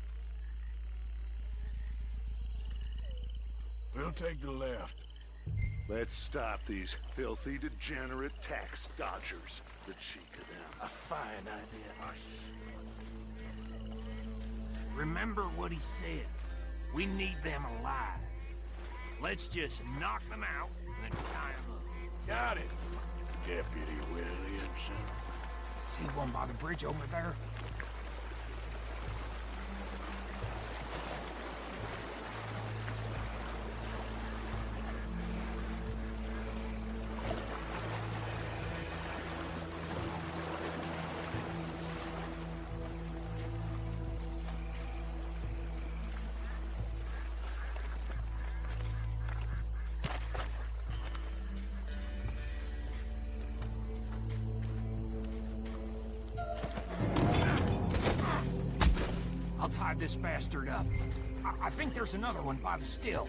We'll take the left. Let's stop these filthy, degenerate tax dodgers. The cheek of them. A fine idea, Arthur. Remember what he said. We need them alive. Let's just knock them out and then tie them up. Got it, Deputy Williamson. See one by the bridge over there? I'll tie this bastard up. I think there's another one by the still.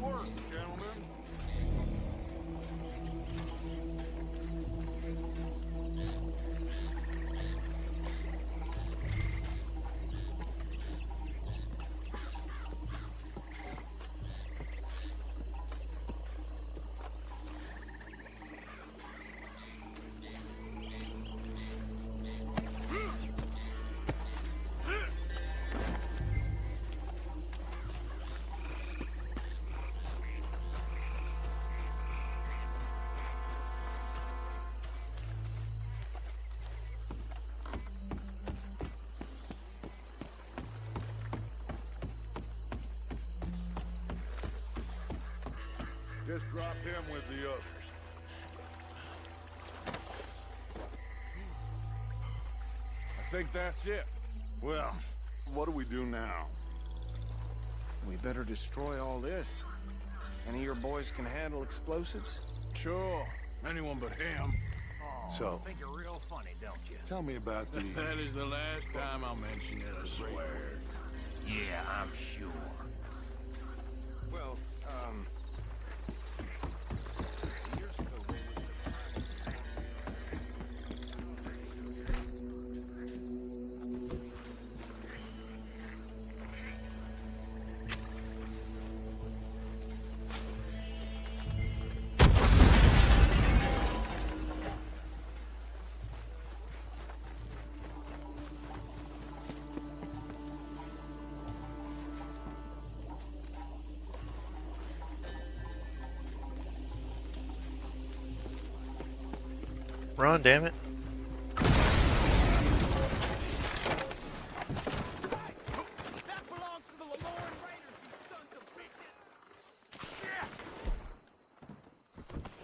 work, gentlemen. Just drop him with the others. I think that's it. Well, what do we do now? We better destroy all this. Any of your boys can handle explosives? Sure. Anyone but him. Oh, So- think you're real funny, don't you? Tell me about the... That is the last time I'll mention it, I swear. Yeah, I'm sure. Well, years ago, there was Run, damn it. That belongs to the Lemoyne Raiders, you sons of bitches! Shit!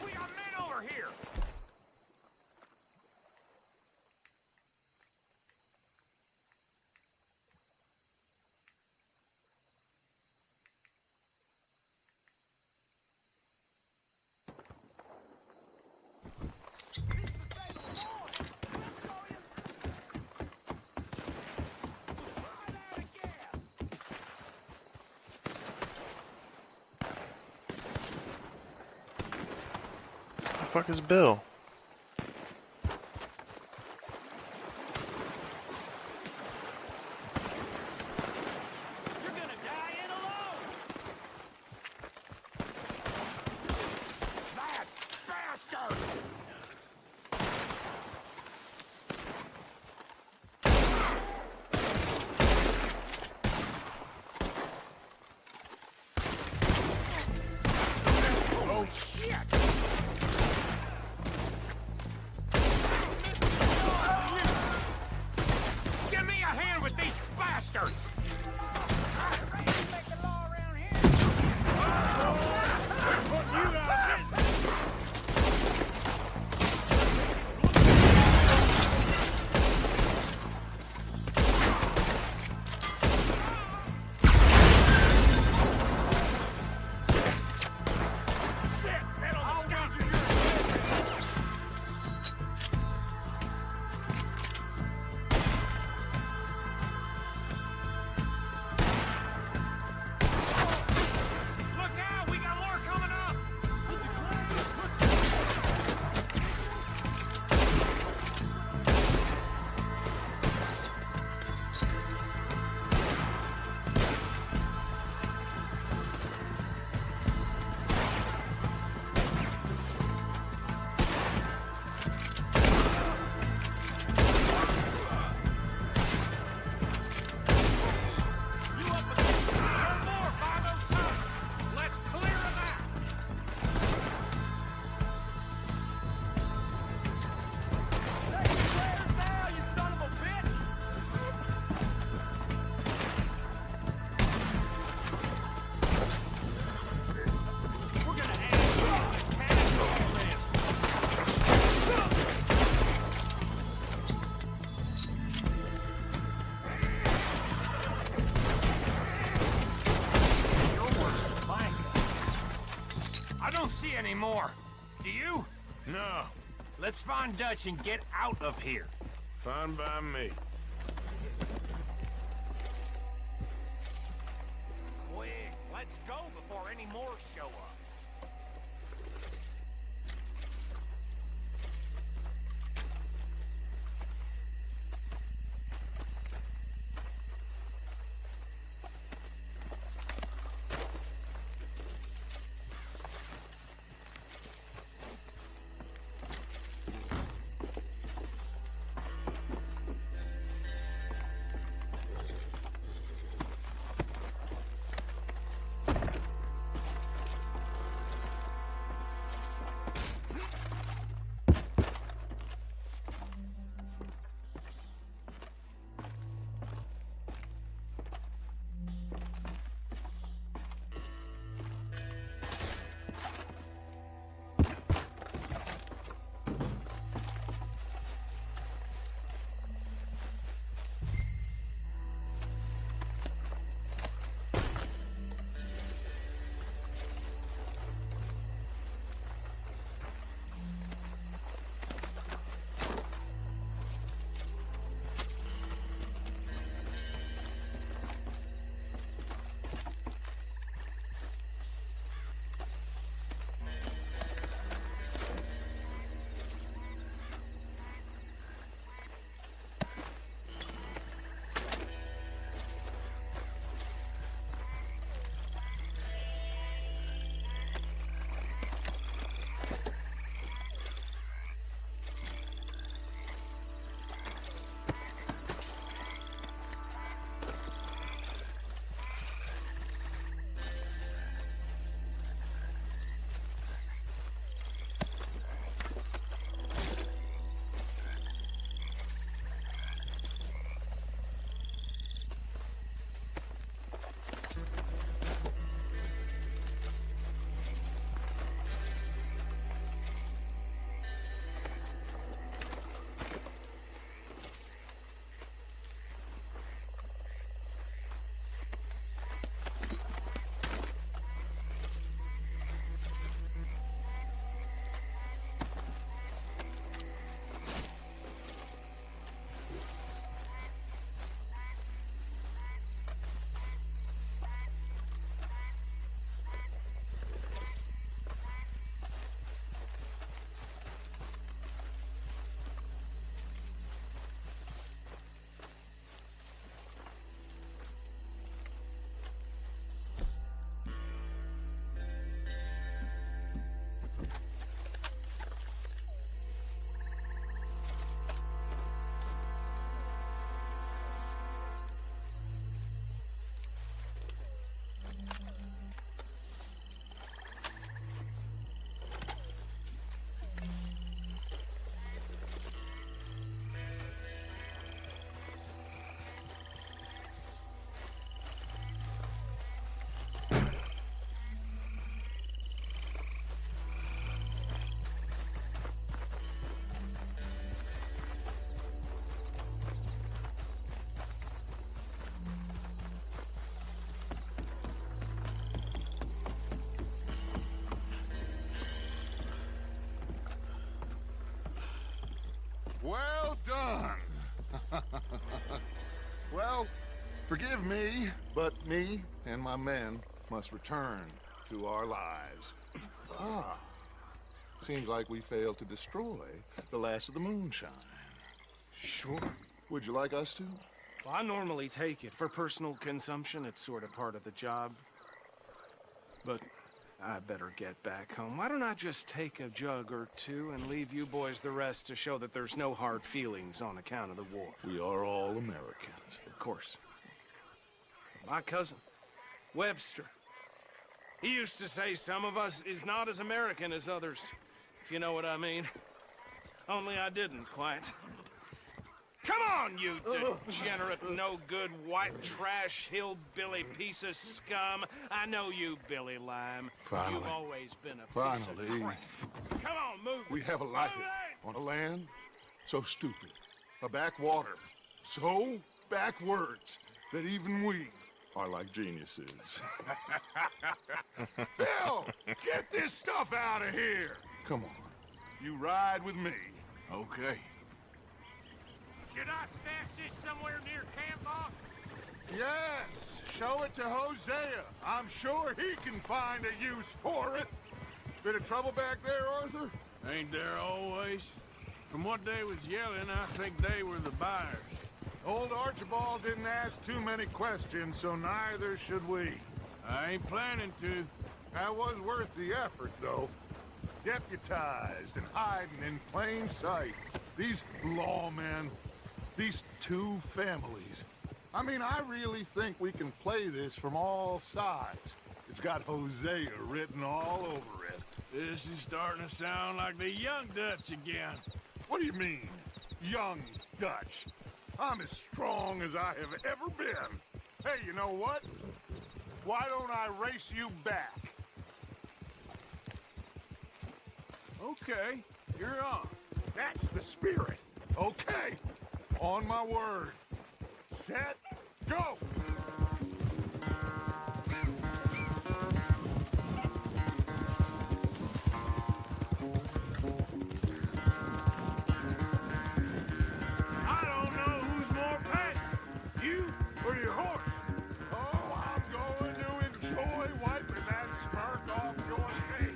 We got men over here! The fuck is Bill? You're gonna die in alone! That bastard! Oh, shit! Give me a hand with these bastards! Look out! We got more coming up! You up against no more by those huts! Let's clear them out! Take your prayers now, you son of a bitch! We're gonna add you to the task list! Your worst flanker. I don't see any more. Do you? No. Let's find Dutch and get out of here. Fine by me. Quick, Let's go before any more show up. Well done. Well, forgive me, but me and my men must return to our lives. Ah, seems like we failed to destroy the last of the moonshine. Sure. Would you like us to? Well, I normally take it. For personal consumption, it's sort of part of the job. But I better get back home. Why don't I just take a jug or two and leave you boys the rest to show that there's no hard feelings on account of the war? We are all Americans. Of course. My cousin, Webster, he used to say some of us is not as American as others, if you know what I mean. Only I didn't quite. Come on, you degenerate, no-good, white trash, hillbilly piece of scum. I know you, Billy Lime. Finally. You've always been a piece Finally. of crap. Come on, move it. We have a life on a land so stupid, a backwater so backwards that even we are like geniuses. Bill, get this stuff out of here. Come on, you ride with me. Okay. Should I stash this somewhere near camp, boss? Yes, show it to Hosea. I'm sure he can find a use for it. Bit of trouble back there, Arthur? Ain't there always? From what they was yelling, I think they were the buyers. Old Archibald didn't ask too many questions, so neither should we. I ain't planning to. That was worth the effort, though. Deputized and hiding in plain sight. These lawmen, these two families. I mean, I really think we can play this from all sides. It's got Hosea written all over it. This is starting to sound like the Young Dutch again. What do you mean, Young Dutch? I'm as strong as I have ever been. Hey, you know what? Why don't I race you back? Okay, you're on. That's the spirit. Okay, on my word. Set, go! I don't know who's more passionate, you or your horse. Oh, I'm going to enjoy wiping that smirk off your face.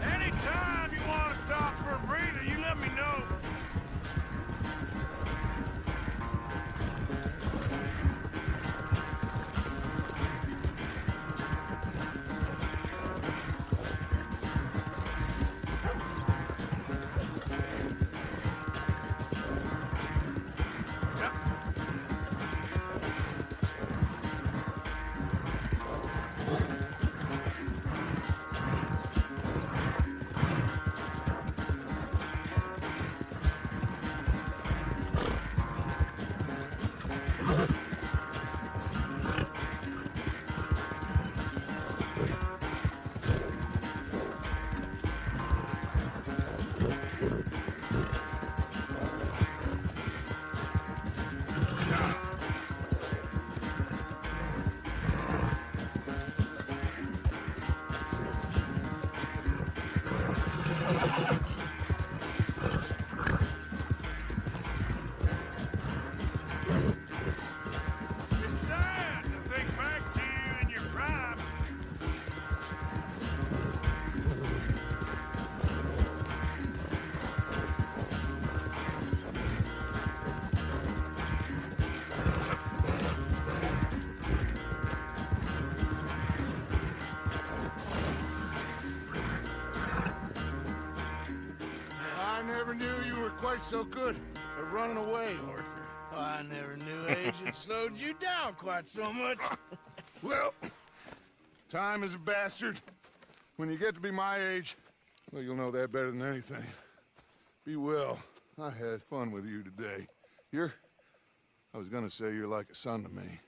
Anytime you want to stop for a breather, you let me know. It's sad to think back to you in your prime. I never knew you were quite so good at running away, Arthur. I never knew age had slowed you down quite so much. Well, time is a bastard. When you get to be my age, well, you'll know that better than anything. Be well. I had fun with you today. I was gonna say you're like a son to me.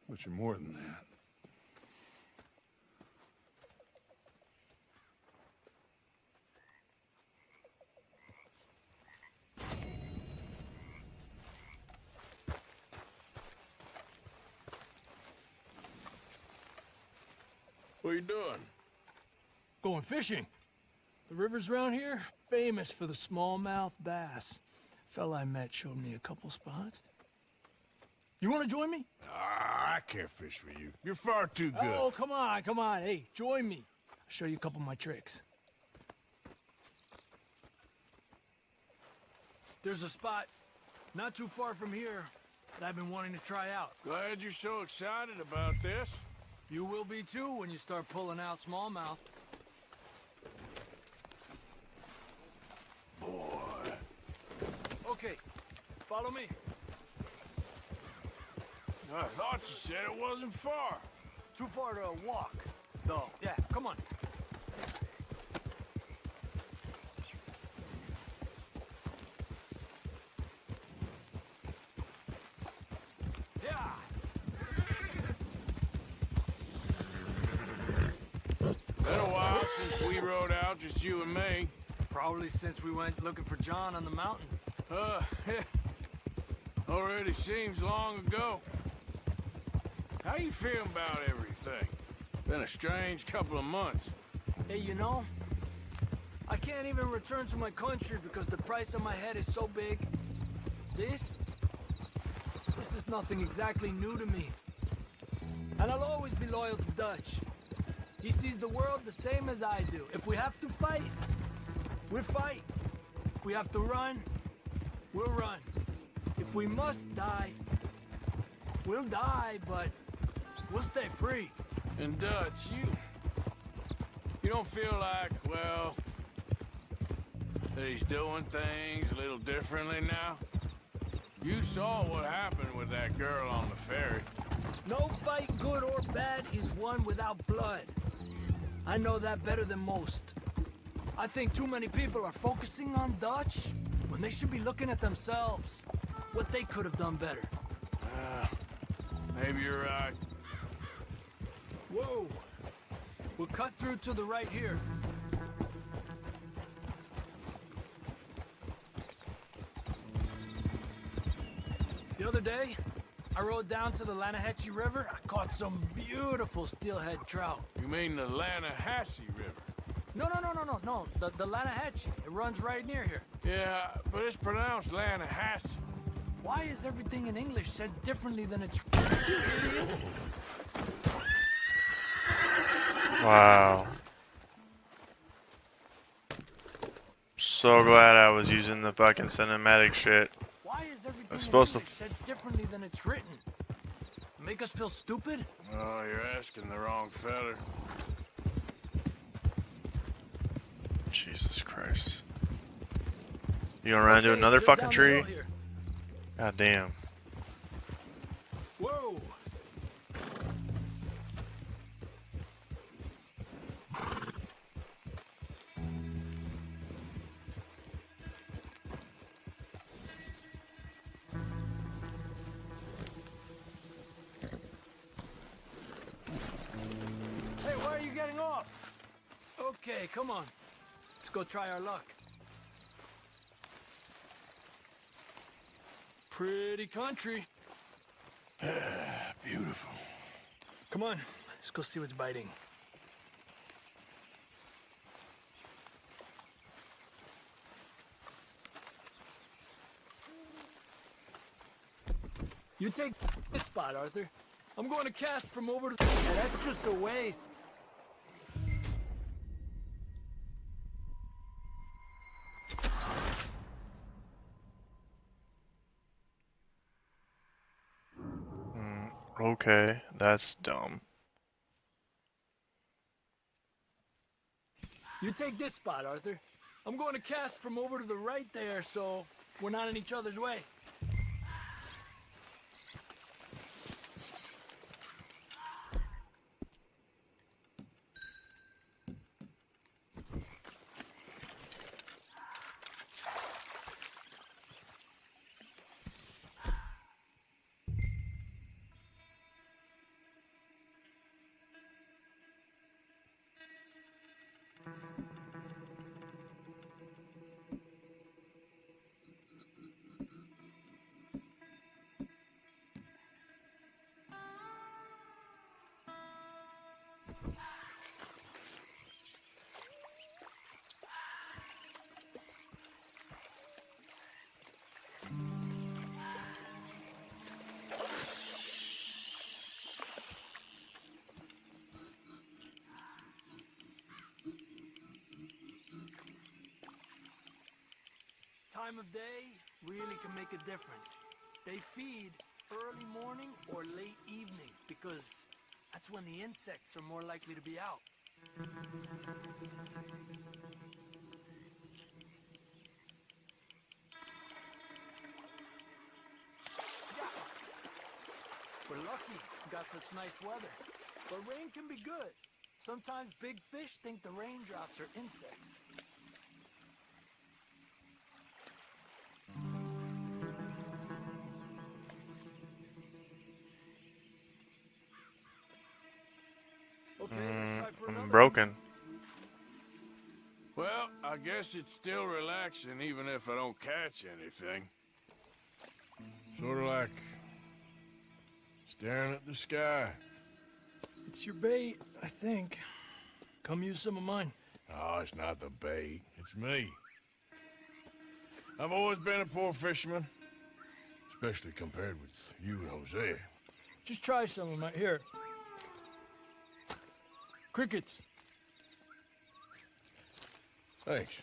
But you're more than that. What are you doing? Going fishing. The rivers around here, famous for the smallmouth bass. Fella I met showed me a couple spots. You want to join me? I can't fish with you. You're far too good. Oh, come on, come on. Hey, join me. I'll show you a couple of my tricks. There's a spot not too far from here that I've been wanting to try out. Glad you're so excited about this. You will be too when you start pulling out smallmouth. Boy. Okay, follow me. I thought you said it wasn't far. Too far to walk, though. Yeah, come on. Yeah. Been a while since we rode out, just you and me. Probably since we went looking for John on the mountain. Already seems long ago. How you feeling about everything? Been a strange couple of months. Hey, you know, I can't even return to my country because the price on my head is so big. This is nothing exactly new to me. And I'll always be loyal to Dutch. He sees the world the same as I do. If we have to fight, we'll fight. If we have to run, we'll run. If we must die, we'll die, but we'll stay free. And Dutch, you don't feel like, well, that he's doing things a little differently now? You saw what happened with that girl on the ferry. No fight, good or bad, is won without blood. I know that better than most. I think too many people are focusing on Dutch when they should be looking at themselves. What they could have done better. Maybe you're right. Whoa! We'll cut through to the right here. The other day, I rode down to the Lanahatchee River. I caught some beautiful steelhead trout. You mean the Lanahatchee River? No. The Lanahatchee. It runs right near here. Yeah, but it's pronounced Lanahatchee. Why is everything in English said differently than it's... Wow. So glad I was using the fucking cinematic shit. Why is everything I'm supposed to said differently than it's written? Make us feel stupid? Oh, you're asking the wrong feller. Jesus Christ. You gonna run into another fucking tree? God damn. Whoa! Hey, why are you getting off? Okay, come on. Let's go try our luck. Pretty country. Beautiful. Come on, let's go see what's biting. You take this spot, Arthur. I'm going to cast from over to... That's just a waste. Okay, that's dumb. You take this spot, Arthur. I'm going to cast from over to the right there, so we're not in each other's way. Time of day really can make a difference. They feed early morning or late evening because that's when the insects are more likely to be out. Yeah. We're lucky we got such nice weather. But rain can be good. Sometimes big fish think the raindrops are insects. I'm broken. Well, I guess it's still relaxing even if I don't catch anything. Sort of like staring at the sky. It's your bait, I think. Come use some of mine. Oh, it's not the bait. It's me. I've always been a poor fisherman. Especially compared with you and Jose. Just try some of mine. Here. Crickets. Thanks.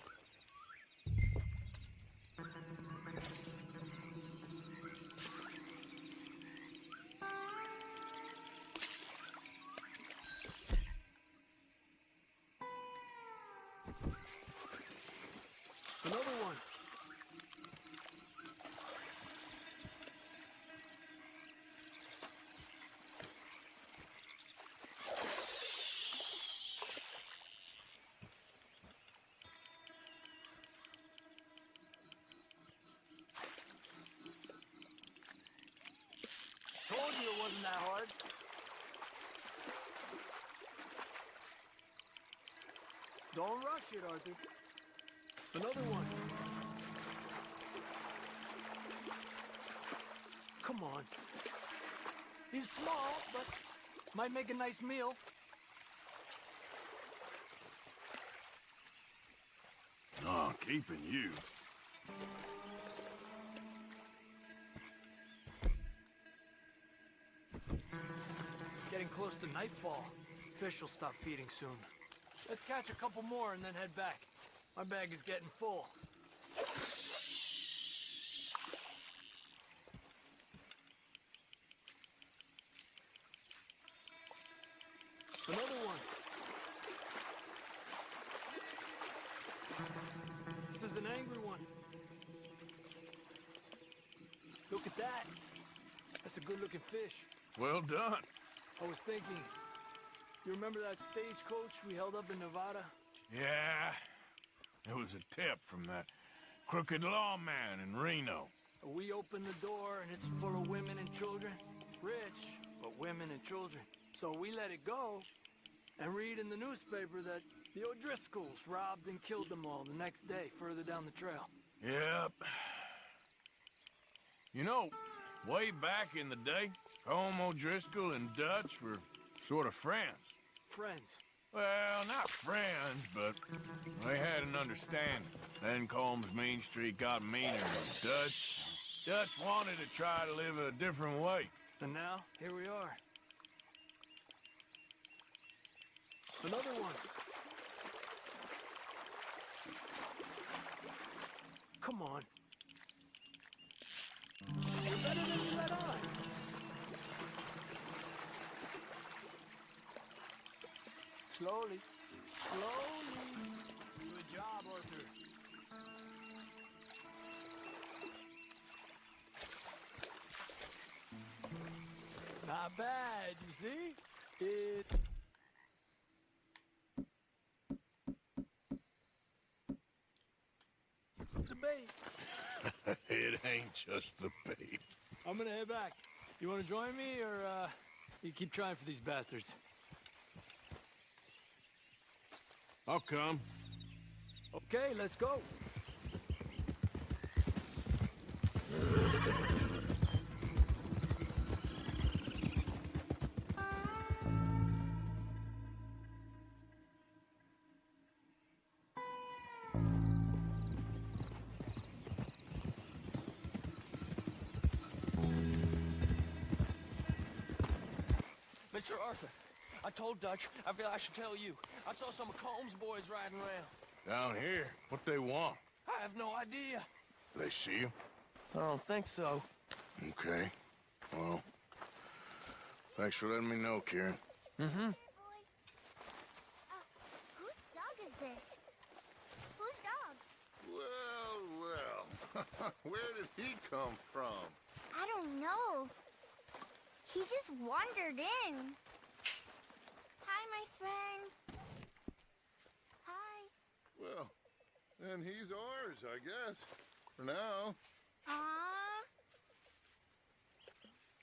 Another one. Told you it wasn't that hard. Don't rush it, Arthur. Another one. Come on. He's small, but might make a nice meal. Oh, keeping you. It's getting close to nightfall. Fish will stop feeding soon. Let's catch a couple more and then head back. My bag is getting full. Another one. This is an angry one. Look at that. That's a good-looking fish. Well done. I was thinking, you remember that stagecoach we held up in Nevada? Yeah. It was a tip from that crooked lawman in Reno. We opened the door and it's full of women and children. Rich, but women and children. So we let it go and read in the newspaper that the O'Driscolls robbed and killed them all the next day further down the trail. Yep. You know, way back in the day, Colm O'Driscoll and Dutch were sort of friends. Friends? Well, not friends, but they had an understanding. Then Colm's mean streak got meaner and Dutch wanted to try to live a different way. And now, here we are. Another one. Come on. You're better than you let on. Slowly. Slowly. Good job, Arthur. Not bad, you see? It... The bait. It ain't just the bait. I'm gonna head back. You wanna join me, or, you keep trying for these bastards? I'll come. Okay, let's go. Mr. Arthur, I told Dutch, I feel I should tell you. I saw some of Colm's boys riding around. Down here? What they want? I have no idea. They see you? I don't think so. Okay. Well, thanks for letting me know, Kieran. Mm-hmm. Whose dog is this? Whose dog? Well, where did he come from? I don't know. He just wandered in. Hi, my friend. Hi. Well, then he's ours, I guess. For now. Aww.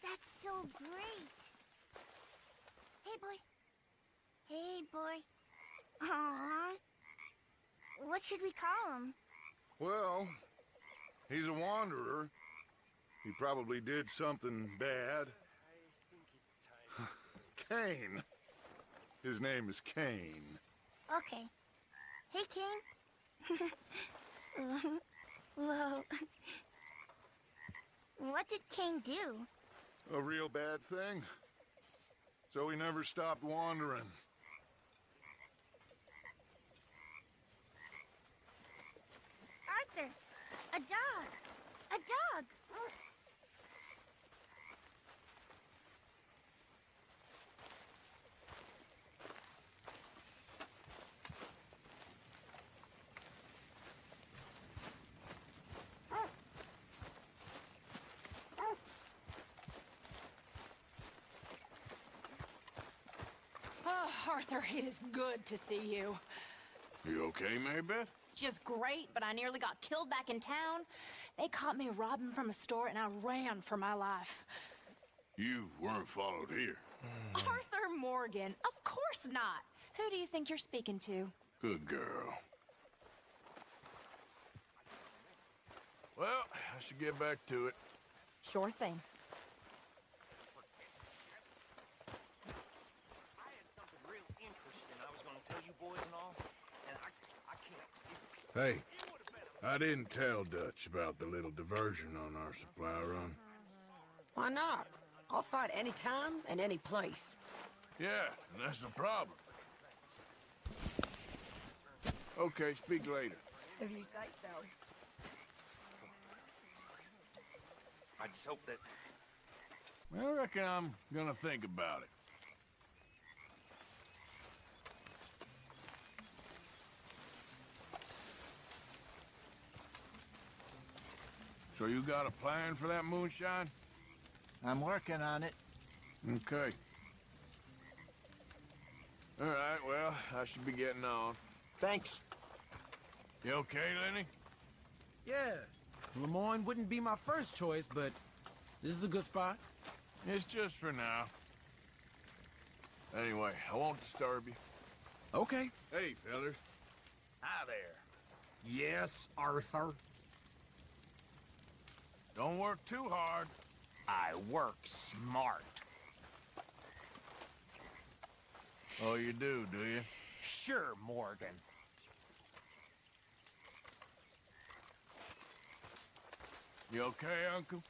That's so great. Hey, boy. Hey, boy. Aww. What should we call him? Well, he's a wanderer. He probably did something bad. Kane. His name is Kane. Okay. Hey, Kane. Well, what did Kane do? A real bad thing. So he never stopped wandering. Arthur, a dog. A dog. Oh, Arthur, it is good to see you. You okay, Mary Beth? Just great, but I nearly got killed back in town. They caught me robbing from a store, and I ran for my life. You weren't followed here. Arthur Morgan? Of course not. Who do you think you're speaking to? Good girl. Well, I should get back to it. Sure thing. I had something real interesting I was gonna tell you boys and all, and I can't. Hey, I didn't tell Dutch about the little diversion on our supply run. Why not? I'll fight any time and any place. Yeah, and that's the problem. Okay, speak later. If you say so. I just hope that... Well, I reckon I'm gonna think about it. So you got a plan for that moonshine? I'm working on it. Okay. All right, well, I should be getting on. Thanks. You okay, Lenny? Yeah. Lemoyne wouldn't be my first choice, but this is a good spot. It's just for now. Anyway, I won't disturb you. Okay. Hey, fellas. Hi there. Yes, Arthur? Don't work too hard. I work smart. Oh, you do you? Sure, Morgan. You okay, Uncle?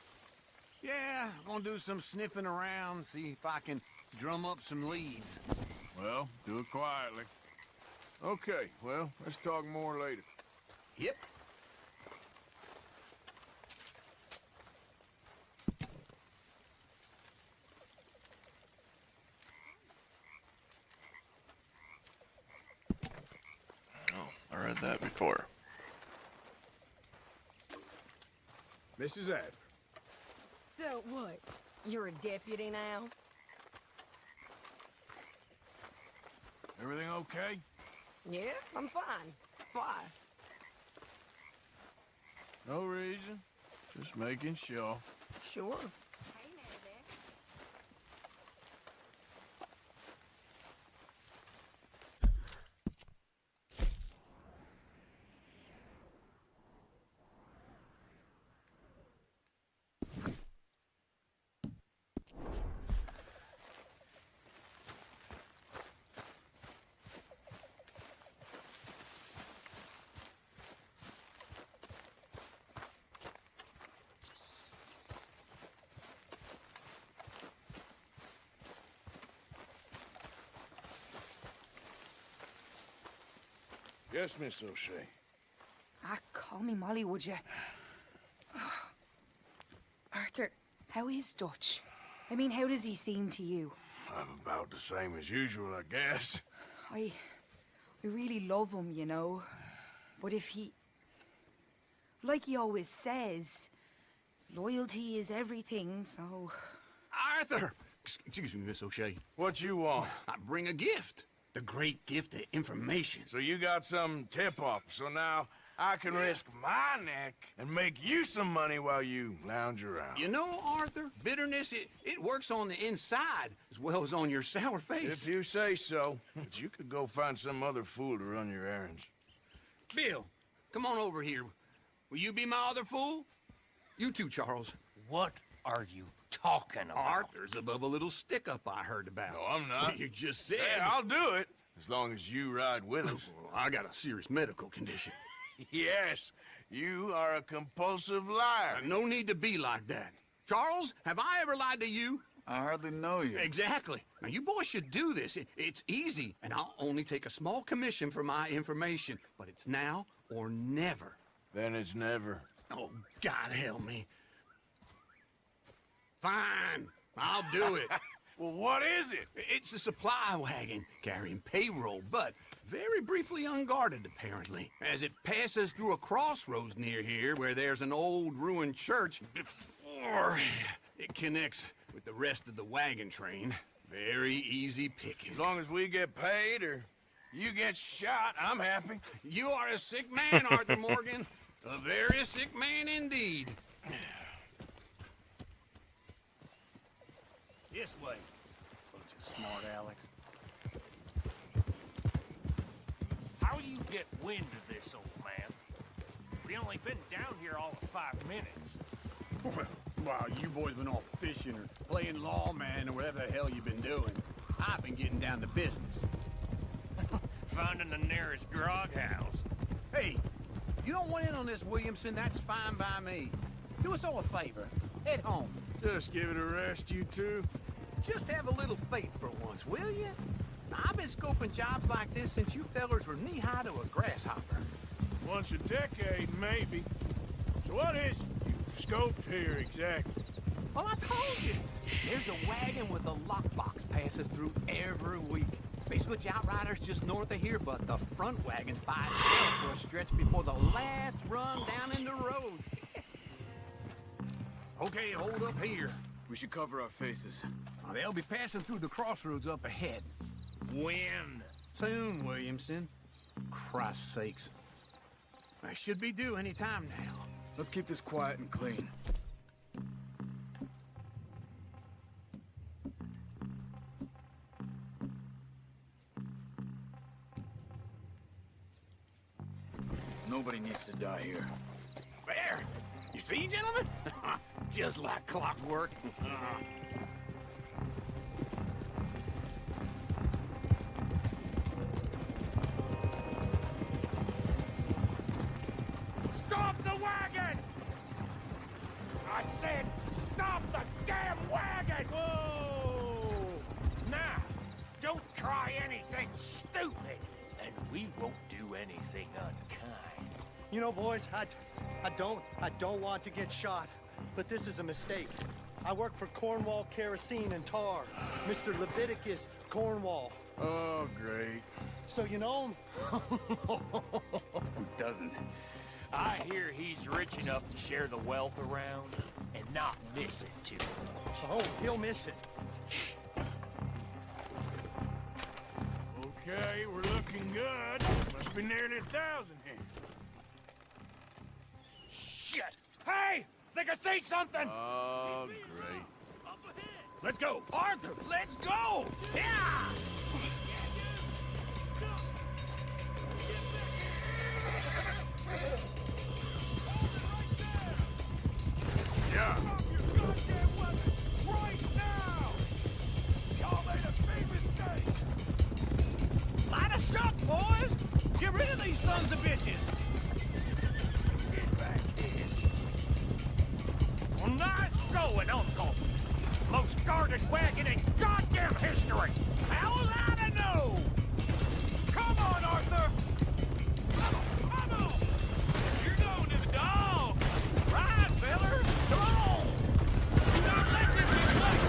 Yeah, I'm gonna do some sniffing around, see if I can drum up some leads. Well, do it quietly. Okay, well, let's talk more later. Yep. Oh, I read that before. Mrs. Adler. So what? You're a deputy now? Everything okay? Yeah, I'm fine. Why? No reason. Just making sure. Sure. Yes, Miss O'Shea. Call me Molly, would you? Arthur, how is Dutch? I mean, how does he seem to you? I'm about the same as usual, I guess. I really love him, you know. But if he... Like he always says, loyalty is everything, so... Arthur! Excuse me, Miss O'Shea. What you want? I bring a gift. The great gift of information. So you got some tip-off, so now I can risk my neck and make you some money while you lounge around. You know, Arthur, bitterness, it works on the inside as well as on your sour face. If you say so. But you could go find some other fool to run your errands. Bill, come on over here. Will you be my other fool? You too, Charles. What are you talking about? Arthur's above a little stick-up I heard about. No, I'm not. You just said... Yeah, I'll do it, as long as you ride with us. I got a serious medical condition. Yes, you are a compulsive liar. No need to be like that. Charles, have I ever lied to you? I hardly know you. Exactly. Now, you boys should do this. It's easy, and I'll only take a small commission for my information. But it's now or never. Then it's never. Oh, God help me. Fine, I'll do it. Well, what is it? It's a supply wagon carrying payroll, but very briefly unguarded, apparently. As it passes through a crossroads near here where there's an old ruined church before it connects with the rest of the wagon train. Very easy picking. As long as we get paid or you get shot, I'm happy. You are a sick man, Arthur Morgan. A very sick man indeed. This way. Bunch of smart Alex. How do you get wind of this, old man? We only been down here all of 5 minutes. Well, while you boys been off fishing or playing lawman or whatever the hell you've been doing, I've been getting down to business. Finding the nearest grog house. Hey, you don't want in on this, Williamson, that's fine by me. Do us all a favor. Head home. Just give it a rest, you two. Just have a little faith for once, will you? Now, I've been scoping jobs like this since you fellers were knee-high to a grasshopper. Once a decade, maybe. So what is it you've scoped here exactly? Well, I told you. There's a wagon with a lockbox passes through every week. They switch outriders just north of here, but the front wagon's by itself for a stretch before the last run down in the roads. Okay, hold up here. We should cover our faces. They'll be passing through the crossroads up ahead. When? Soon, Williamson. Christ's sakes. I should be due any time now. Let's keep this quiet and clean. Nobody needs to die here. There! You see, gentlemen? Just like clockwork. Stop the wagon! I said, stop the damn wagon! Whoa! Now, don't try anything stupid, and we won't do anything unkind. You know, boys, I don't want to get shot, but this is a mistake. I work for Cornwall Kerosene and Tar, Mr. Leviticus Cornwall. Oh, great. So you know him? Who doesn't? I hear he's rich enough to share the wealth around and not miss it too much. Oh, he'll miss it. Okay, we're looking good. Must be nearly 1,000 here. Shit! Hey! Think I see something! Oh, great. Let's go! Arthur, let's go! Yeah! Yeah. Right now! Y'all made a big mistake! Light us up, boys! Get rid of these sons of bitches! Get back here. Well, nice going, Uncle. Most guarded wagon in goddamn history! How was I to know? Come on, Arthur! Come on! You're going to the dog! Ride, feller! Come on! Do not let this be late!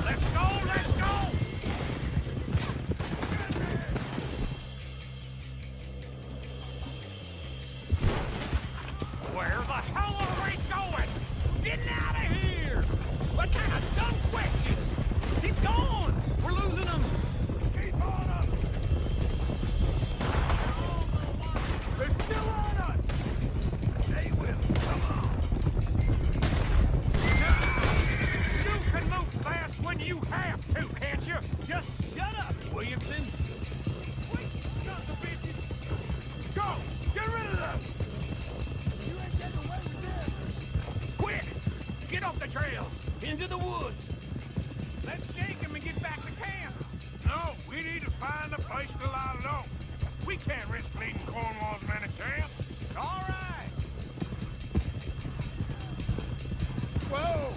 Let's go, let's go! Where the hell are we going? Getting out of here! What kind of dumb questions? Keep going! We're losing them! Keep on up! into the woods. Let's shake him and get back to camp. No, we need to find a place to lie low. We can't risk leading Cornwall's men to camp. All right. Whoa!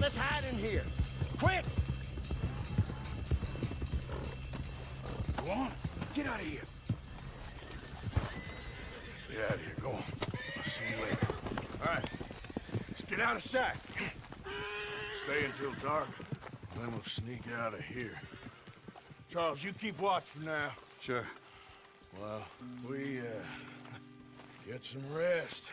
Let's hide in here. Quick! Go on. Get out of here. Get out of here. Go on. I'll see you later. All right. Let's get out of sight. Stay until dark, then we'll sneak out of here. Charles, you keep watch for now. Sure. Well, we, get some rest.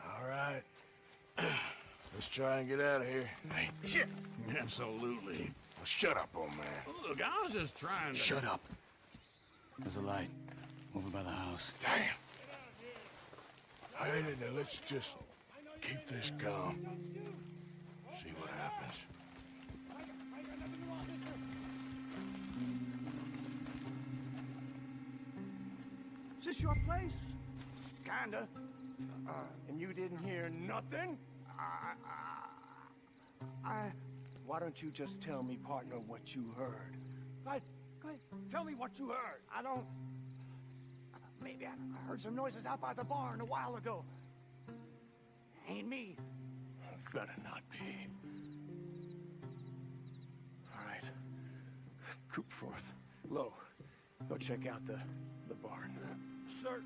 All right. Let's try and get out of here. Hey, shit! Absolutely. Well, shut up, old man. Look, I was just trying to... Shut up. There's a light over by the house. Damn. All right, now let's just keep this calm. See what happens. Is this your place? Kinda. And you didn't hear nothing? Why don't you just tell me, partner, what you heard? Go ahead. Tell me what you heard. I don't... Maybe I heard some noises out by the barn a while ago. Ain't me. Better not be. All right. Coop forth. Low. Go check out the barn. Sir.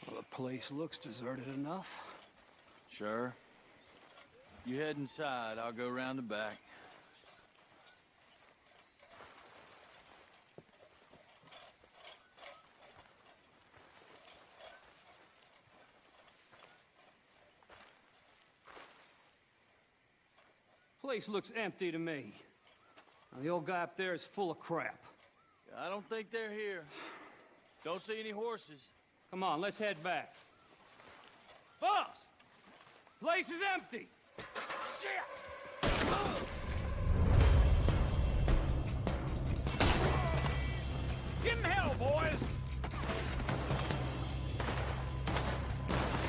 Well, the place looks deserted enough. Sure. You head inside, I'll go around the back. Place looks empty to me. Now, the old guy up there is full of crap. I don't think they're here. Don't see any horses. Come on, let's head back. Boss! Place is empty! Shit! Give him hell, boys!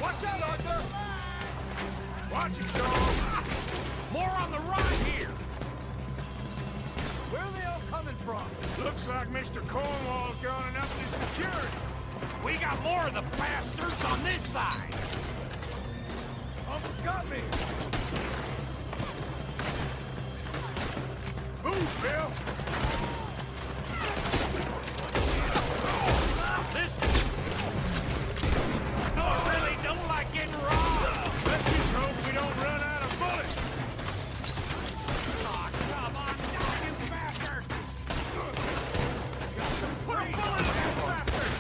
Watch out, Arthur! Watch it, Charles! More on the right here! Where are they all coming from? Looks like Mr. Cornwall's gone and upped his security. We got more of the bastards on this side! Almost got me! Move, Bill! This... I really don't like getting robbed! Let's just hope we don't run out of bullets! Oh, come on, die, you bastard! Put a bullet in that bastard!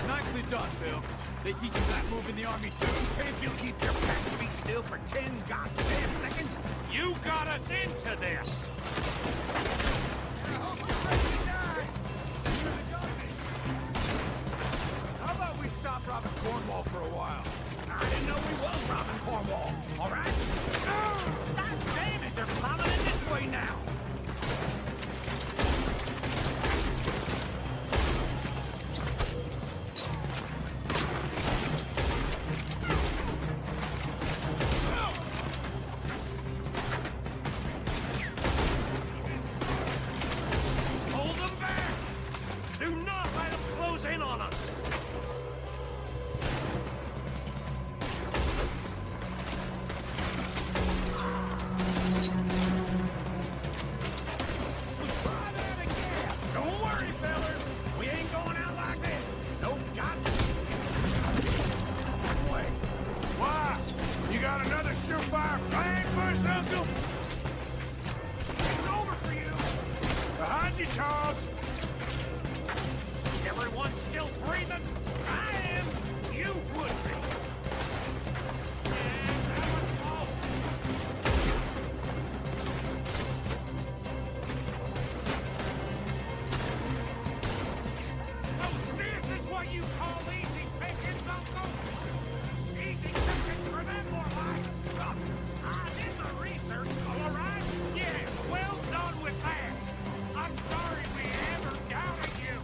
Nicely done, Bill. They teach you that move in the army, too. If you keep your back feet still for 10 goddamn seconds, you got us into this! How about we stop robbing Cornwall for a while? I didn't know we was robbing Cornwall, all right? God damn it, they're plowing in this way now! Hold them back! Do not let them close in on us! Try that again! Don't worry, fellas! We ain't going out like this! No way! Why? You got another surefire plan for us, Uncle? It's over for you! Behind you, Charles! Everyone one still breathing? I am. You would be. This is what you call easy pickings, Uncle? Easy pickings for them, more like. I did my research, all right? Yes, well done with that. I'm sorry we ever doubted you.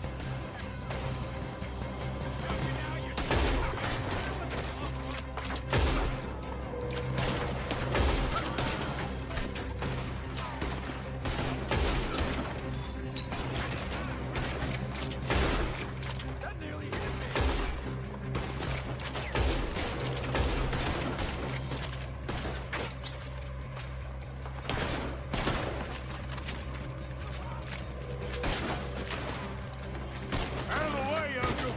Out of the way, Uncle.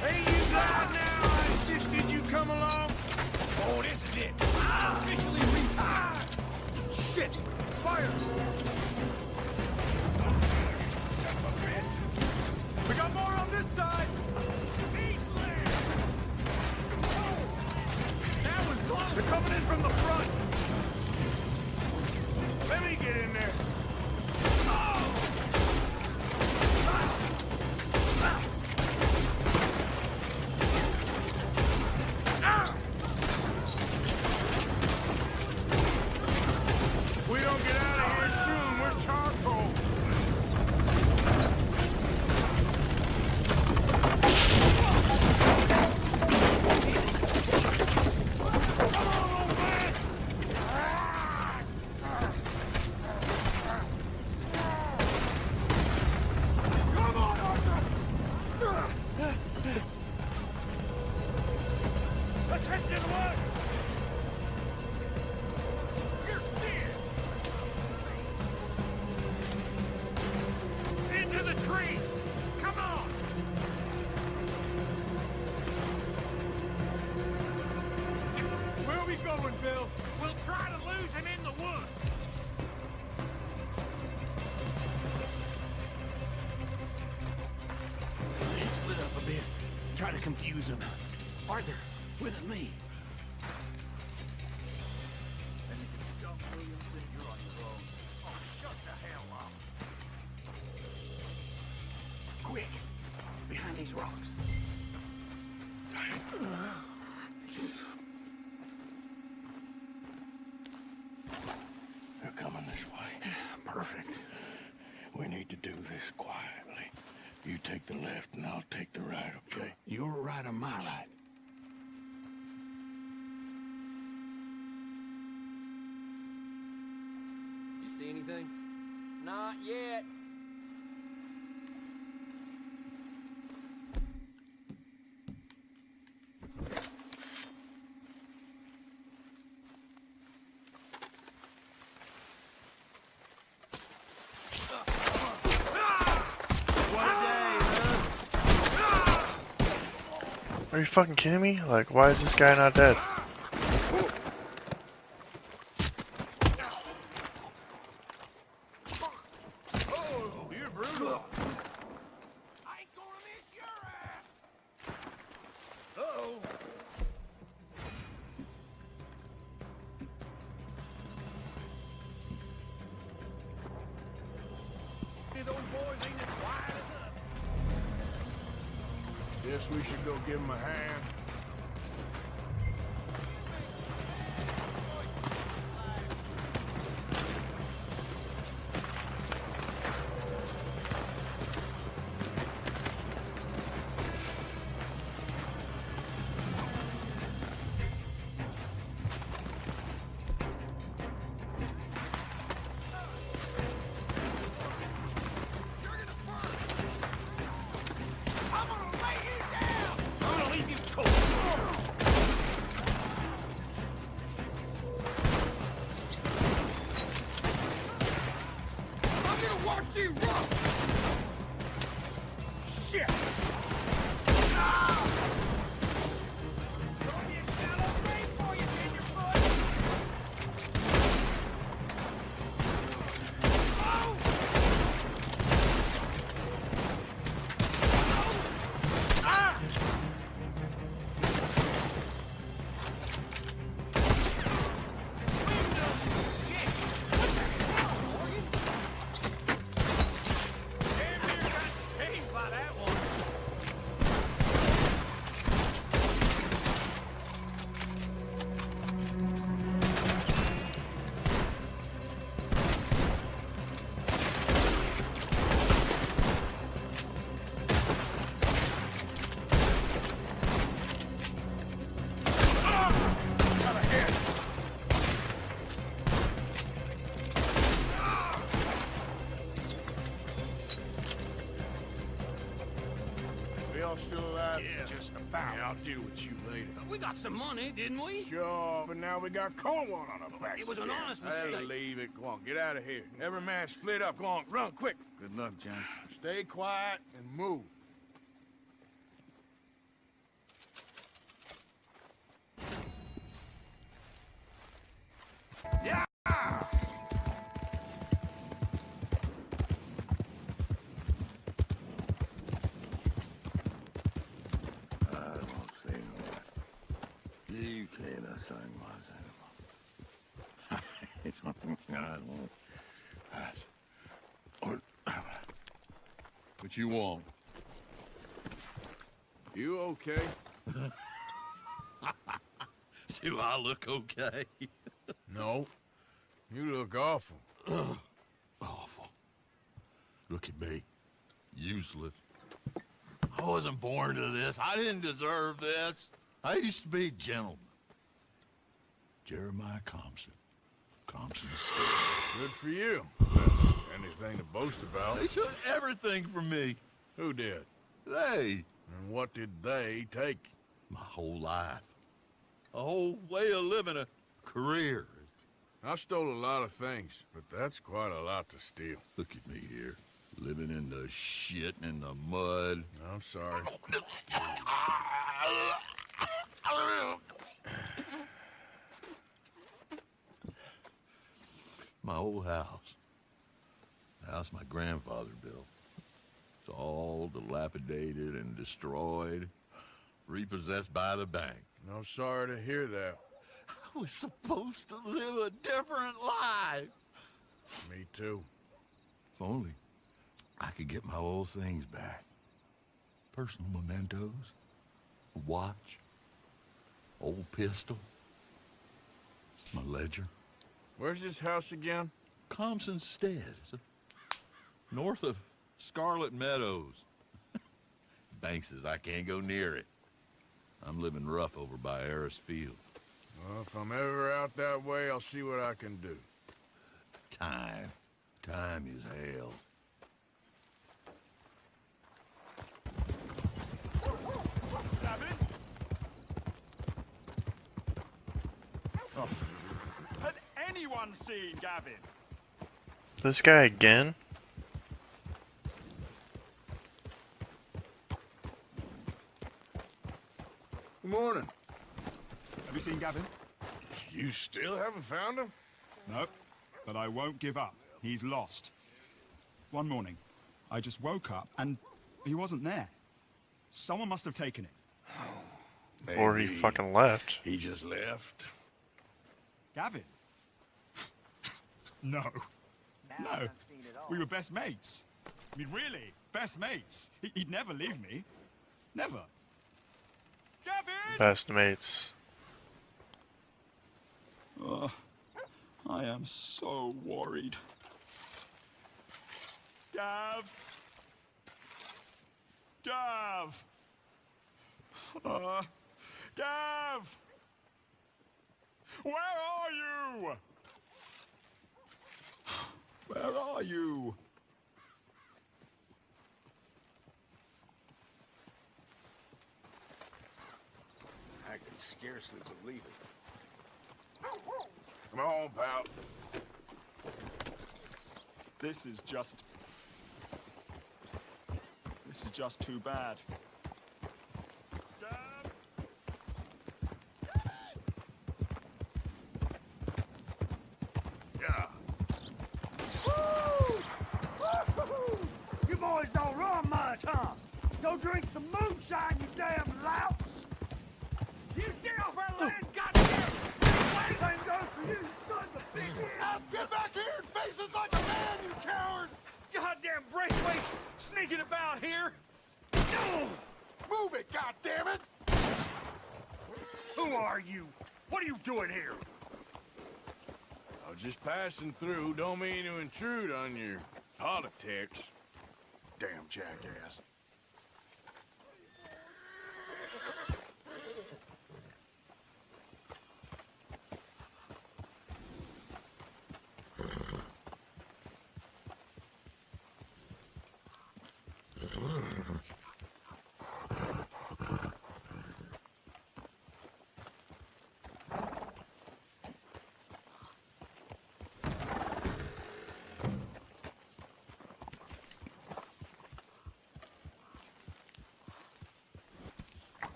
Hey, you guys now. I insisted you come along. Oh, this is it. Officially retired. Shit! Fire! We got more on this side. That was close. They're coming in from the front. Let me get in there. We don't get out of here soon, we're charcoal. Let's head to the woods. You're dead. Into the tree. Come on. Where are we going, Bill? We'll try to lose him in the woods. They split up a bit. Try to confuse them. Arthur, with me. Quick! Behind these rocks. They're coming this way. Perfect. We need to do this quietly. You take the left and I'll take the right, okay? Your right or my right? You see anything? Not yet. Are you fucking kidding me? Like, why is this guy not dead? Oh, you're brutal. I ain't gonna miss your ass. Uh-oh. These old boys ain't as quiet enough. Guess we should go give him a hand. I'm gonna lay you down. I'm gonna leave you cold. I'm gonna watch you run. Shit. Ah! Gonna be a shallow grave for you, tenderfoot. Oh! Yeah, just about. Yeah, I'll deal with you later. We got some money, didn't we? Sure, but now we got Cornwall on our backs. It was an again. honest I'll mistake. leave it. Go on, get out of here. Every man split up. Go on, run, quick. Good luck, Johnson. Stay quiet and move. Yeah! I won't say no. You can't say I won't. What you want? You okay? Do I look okay? No. You look awful. Awful. Look at me. Useless. I wasn't born to this. I didn't deserve this. I used to be a gentleman. Jeremiah Compson. Compson State. Good for you. If that's anything to boast about. They took everything from me. Who did? They. And what did they take? My whole life. A whole way of living, a career. I stole a lot of things, but that's quite a lot to steal. Look at me here, living in the shit and the mud. I'm sorry. My old house. The house my grandfather built. It's all dilapidated and destroyed, repossessed by the bank. I'm sorry to hear that. I was supposed to live a different life. Me too. If only I could get my old things back. Personal mementos, a watch, old pistol, my ledger. Where's this house again? Compson Stead. It's north of Scarlet Meadows. Bank says I can't go near it. I'm living rough over by Harris Field. Well, if I'm ever out that way, I'll see what I can do. Time. Time is hell. Oh. Has anyone seen Gavin? This guy again? Good morning. Have you seen Gavin? You still haven't found him? No, but I won't give up. He's lost. One morning, I just woke up and he wasn't there. Someone must have taken it. Or he fucking left. He just left. Gavin? No. No. We were best mates. I mean, really, best mates. He'd never leave me. Never. Gavin! Best mates. Oh, I am so worried. Gav! Gav! Gav! Where are you? Where are you? I can scarcely believe it. Come on, pal. This is just too bad. Yeah. Woo! Woo! You boys don't run much, huh? Go drink some moonshine, you damn louts! You stay off our land, goddamn! Same goes for you, son of a bitch! Get back here and face us like a man, you coward! Goddamn braithwaite's sneaking about here! Move it, goddammit! Who are you? What are you doing here? I was just passing through. Don't mean to intrude on your politics. Damn jackass.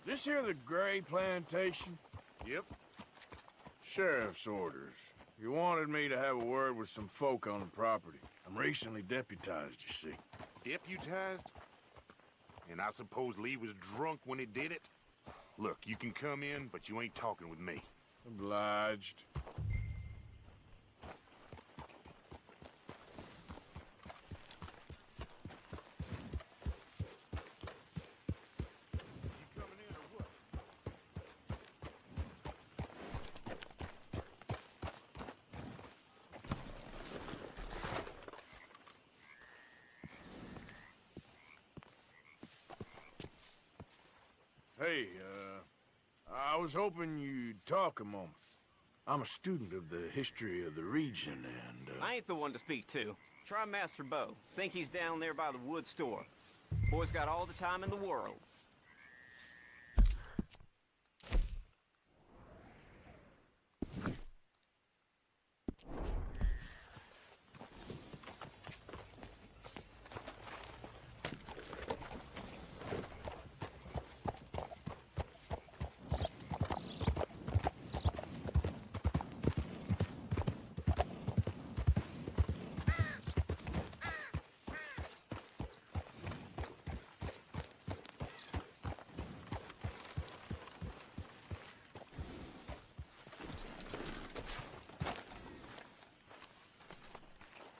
This here the Gray plantation? Yep. Sheriff's orders. You wanted me to have a word with some folk on the property. I'm recently deputized, you see. Deputized? And I suppose Lee was drunk when he did it? Look, you can come in, but you ain't talking with me. Obliged. Hey, I was hoping you'd talk a moment. I'm a student of the history of the region, and, I ain't the one to speak to. Try Master Bo. Think he's down there by the wood store. Boy's got all the time in the world.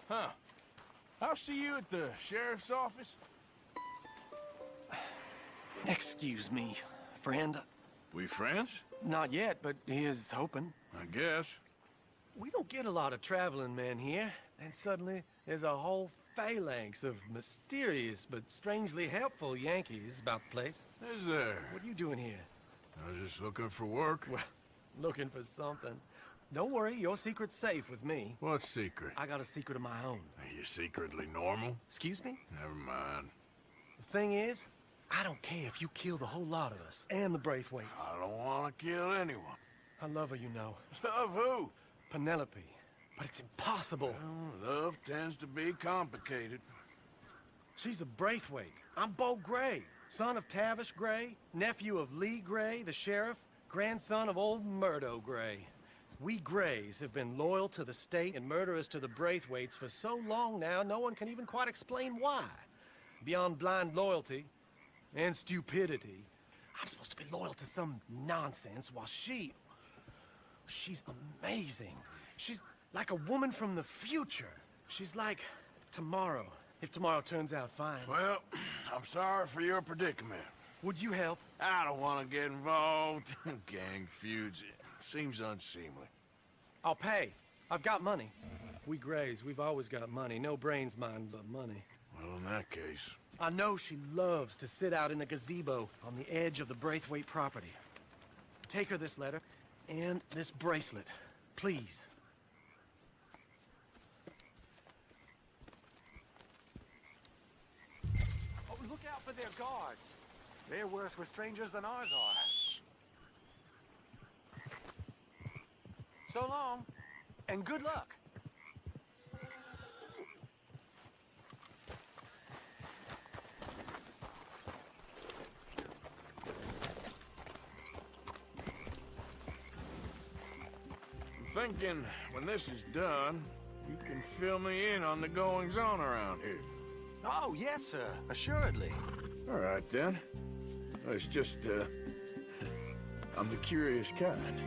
Huh. I'll see you at the sheriff's office. Excuse me, friend. We friends? Not yet, but he is hoping. I guess. We don't get a lot of traveling men here, and suddenly there's a whole phalanx of mysterious but strangely helpful Yankees about the place. Is there? What are you doing here? I was just looking for work. Well, looking for something. Don't worry, your secret's safe with me. What secret? I got a secret of my own. Are you secretly normal? Excuse me? Never mind. The thing is, I don't care if you kill the whole lot of us, and the Braithwaites. I don't want to kill anyone. I love her, you know. Love who? Penelope. But it's impossible. Well, love tends to be complicated. She's a Braithwaite. I'm Bo Gray, son of Tavish Gray, nephew of Lee Gray, the sheriff, grandson of old Murdo Gray. We Grays have been loyal to the state and murderous to the Braithwaites for so long now, no one can even quite explain why. Beyond blind loyalty and stupidity, I'm supposed to be loyal to some nonsense while she's amazing. She's like a woman from the future. She's like tomorrow, if tomorrow turns out fine. Well, I'm sorry for your predicament. Would you help? I don't want to get involved in gang feuds. Seems unseemly. I'll pay. I've got money. We Grays, we've always got money. No brains, mind, but money. Well, in that case... I know she loves to sit out in the gazebo on the edge of the Braithwaite property. Take her this letter and this bracelet, please. Oh, look out for their guards. They're worse with strangers than ours are. So long, and good luck. I'm thinking, when this is done, you can fill me in on the goings-on around here. Oh, yes, sir. Assuredly. All right, then. It's just, I'm the curious kind.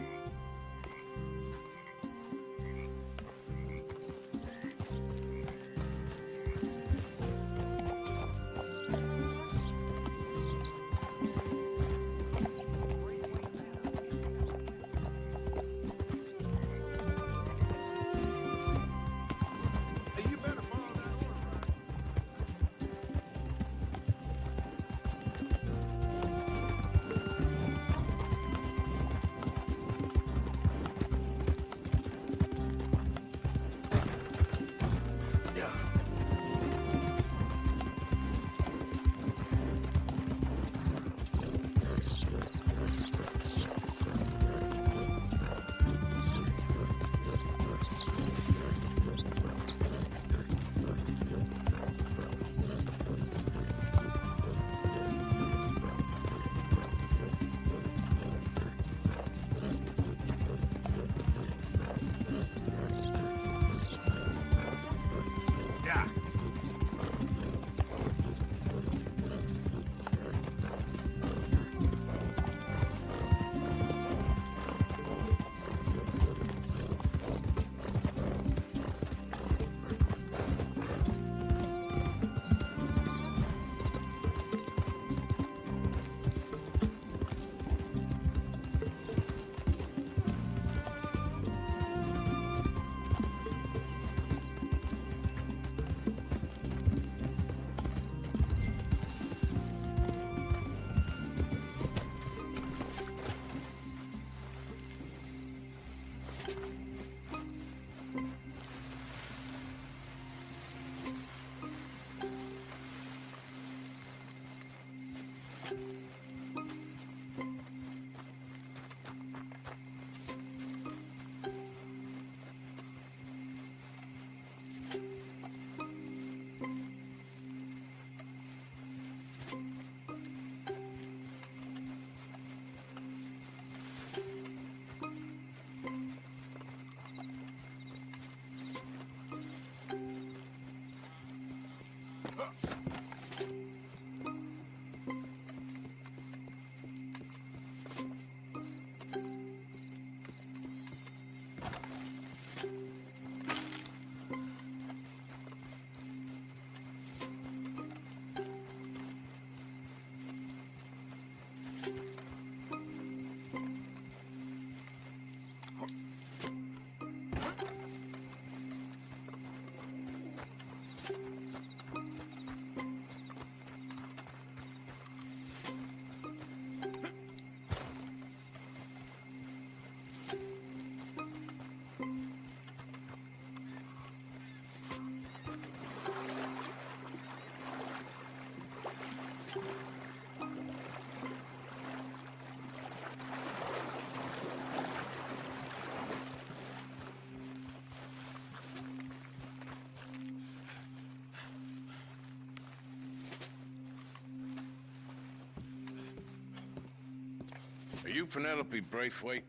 Are you Penelope Braithwaite?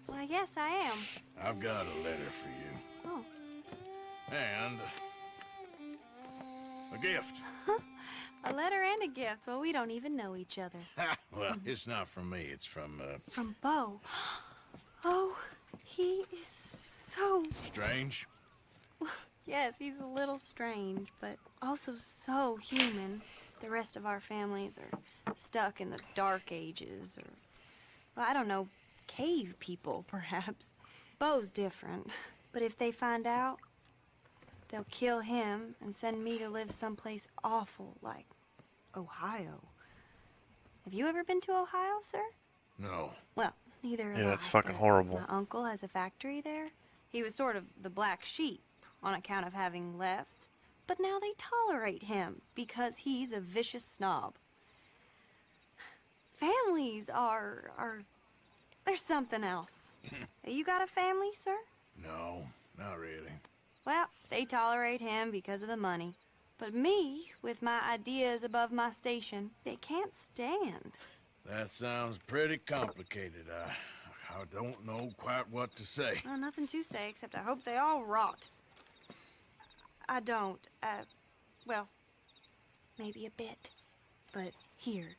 Well, yes, I am. I've got a letter for you. Oh. And a gift. A letter and a gift. Well, we don't even know each other. Well, it's not from me. It's from, From Bo. Oh, he is so... Strange? Yes, he's a little strange, but also so human. The rest of our families are stuck in the Dark Ages, or... Well, I don't know, cave people, perhaps. Bo's different. But if they find out, they'll kill him and send me to live someplace awful like Ohio. Have you ever been to Ohio, sir? No. Well, neither have I. Yeah, it's fucking horrible. My uncle has a factory there. He was sort of the black sheep on account of having left. But now they tolerate him because he's a vicious snob. Families are there's something else. You got a family, sir? No, not really. Well, they tolerate him because of the money. But me, with my ideas above my station, they can't stand. That sounds pretty complicated. I don't know quite what to say. Well, nothing to say, except I hope they all rot. I don't, well, maybe a bit. But here,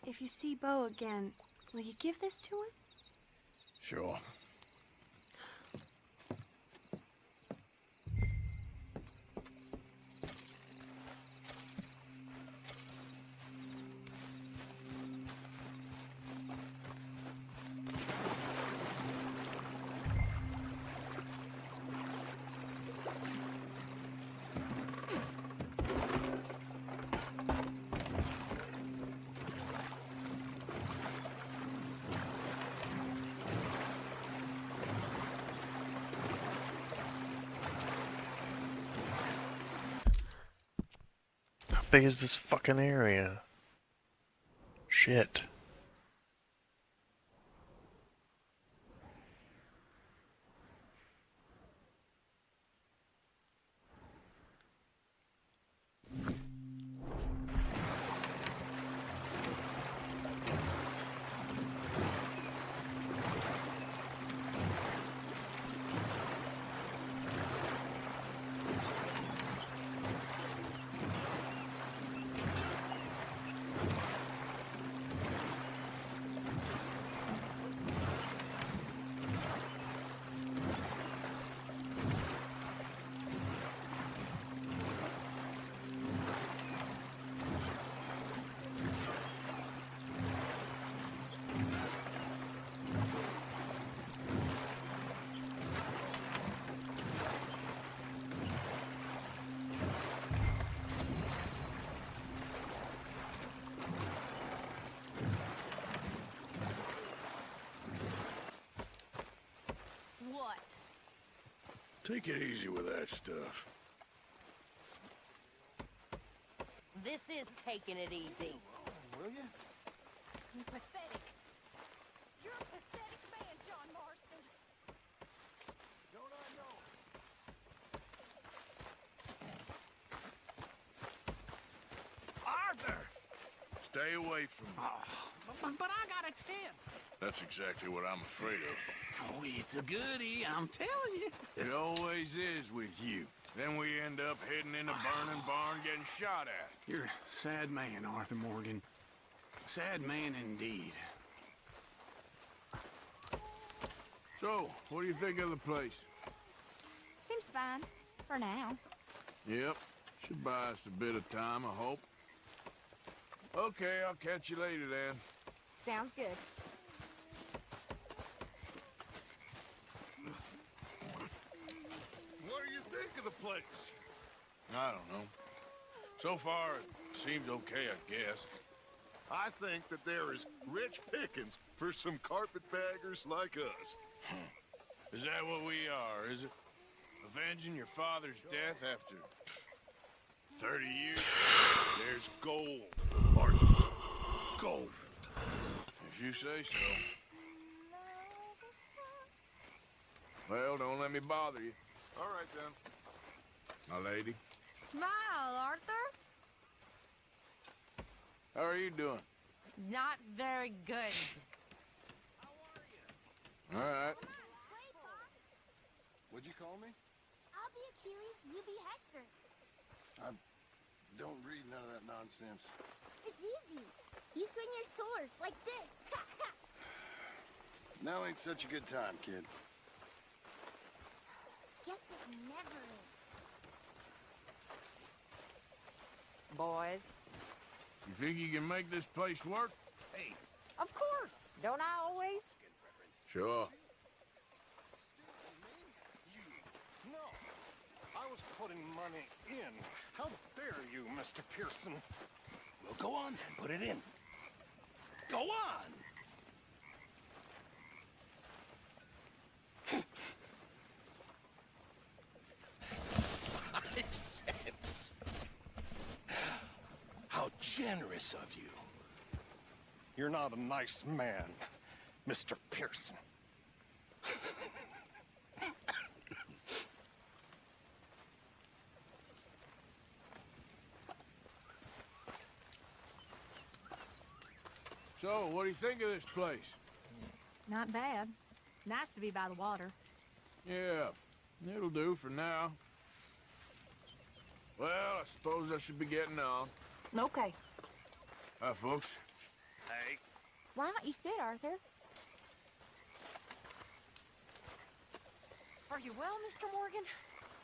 if you see Bo again, will you give this to him? Sure. How big is this fucking area? Shit. What? Take it easy with that stuff. This is taking it easy. Will you? You're pathetic. You're a pathetic man, John Marston. Don't I know? Arthur! Stay away from me. But I got a 10. That's exactly what I'm afraid of. Oh, it's a goodie, I'm telling you. It always is with you. Then we end up heading in a burning barn getting shot at. You're a sad man, Arthur Morgan. Sad man indeed. So, what do you think of the place? Seems fine. For now. Yep. Should buy us a bit of time, I hope. Okay, I'll catch you later then. Sounds good. What do you think of the place? I don't know. So far, it seems okay, I guess. I think that there is rich pickings for some carpetbaggers like us. Is that what we are, is it? Avenging your father's death after 30 years? There's gold, Arthur. Gold. If you say so. Well, don't let me bother you. All right, then. My lady. Smile, Arthur. How are you doing? Not very good. All right. What'd you call me? I'll be Achilles, you be Hector. I don't read none of that nonsense. It's easy. You swing your sword like this. Now ain't such a good time, kid. Guess it never is. Boys. You think you can make this place work? Hey. Of course. Don't I always? Sure. No. I was putting money in. How dare you, Mr. Pearson? Well, go on then. Put it in. Go on! 5 cents. How generous of you. You're not a nice man, Mr. Pearson. So, what do you think of this place? Not bad. Nice to be by the water. Yeah, it'll do for now. Well, I suppose I should be getting on. Okay. Hi, folks. Hey. Why don't you sit, Arthur? Are you well, Mr. Morgan?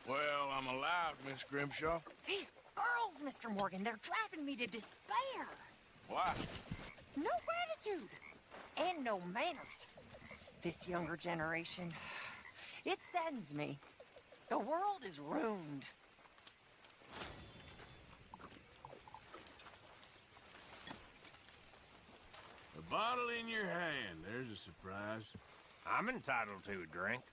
Well, I'm alive, Miss Grimshaw. These girls, Mr. Morgan, they're driving me to despair. Why? No gratitude. And no manners. This younger generation, it saddens me. The world is ruined. A bottle in your hand. There's a surprise. I'm entitled to a drink.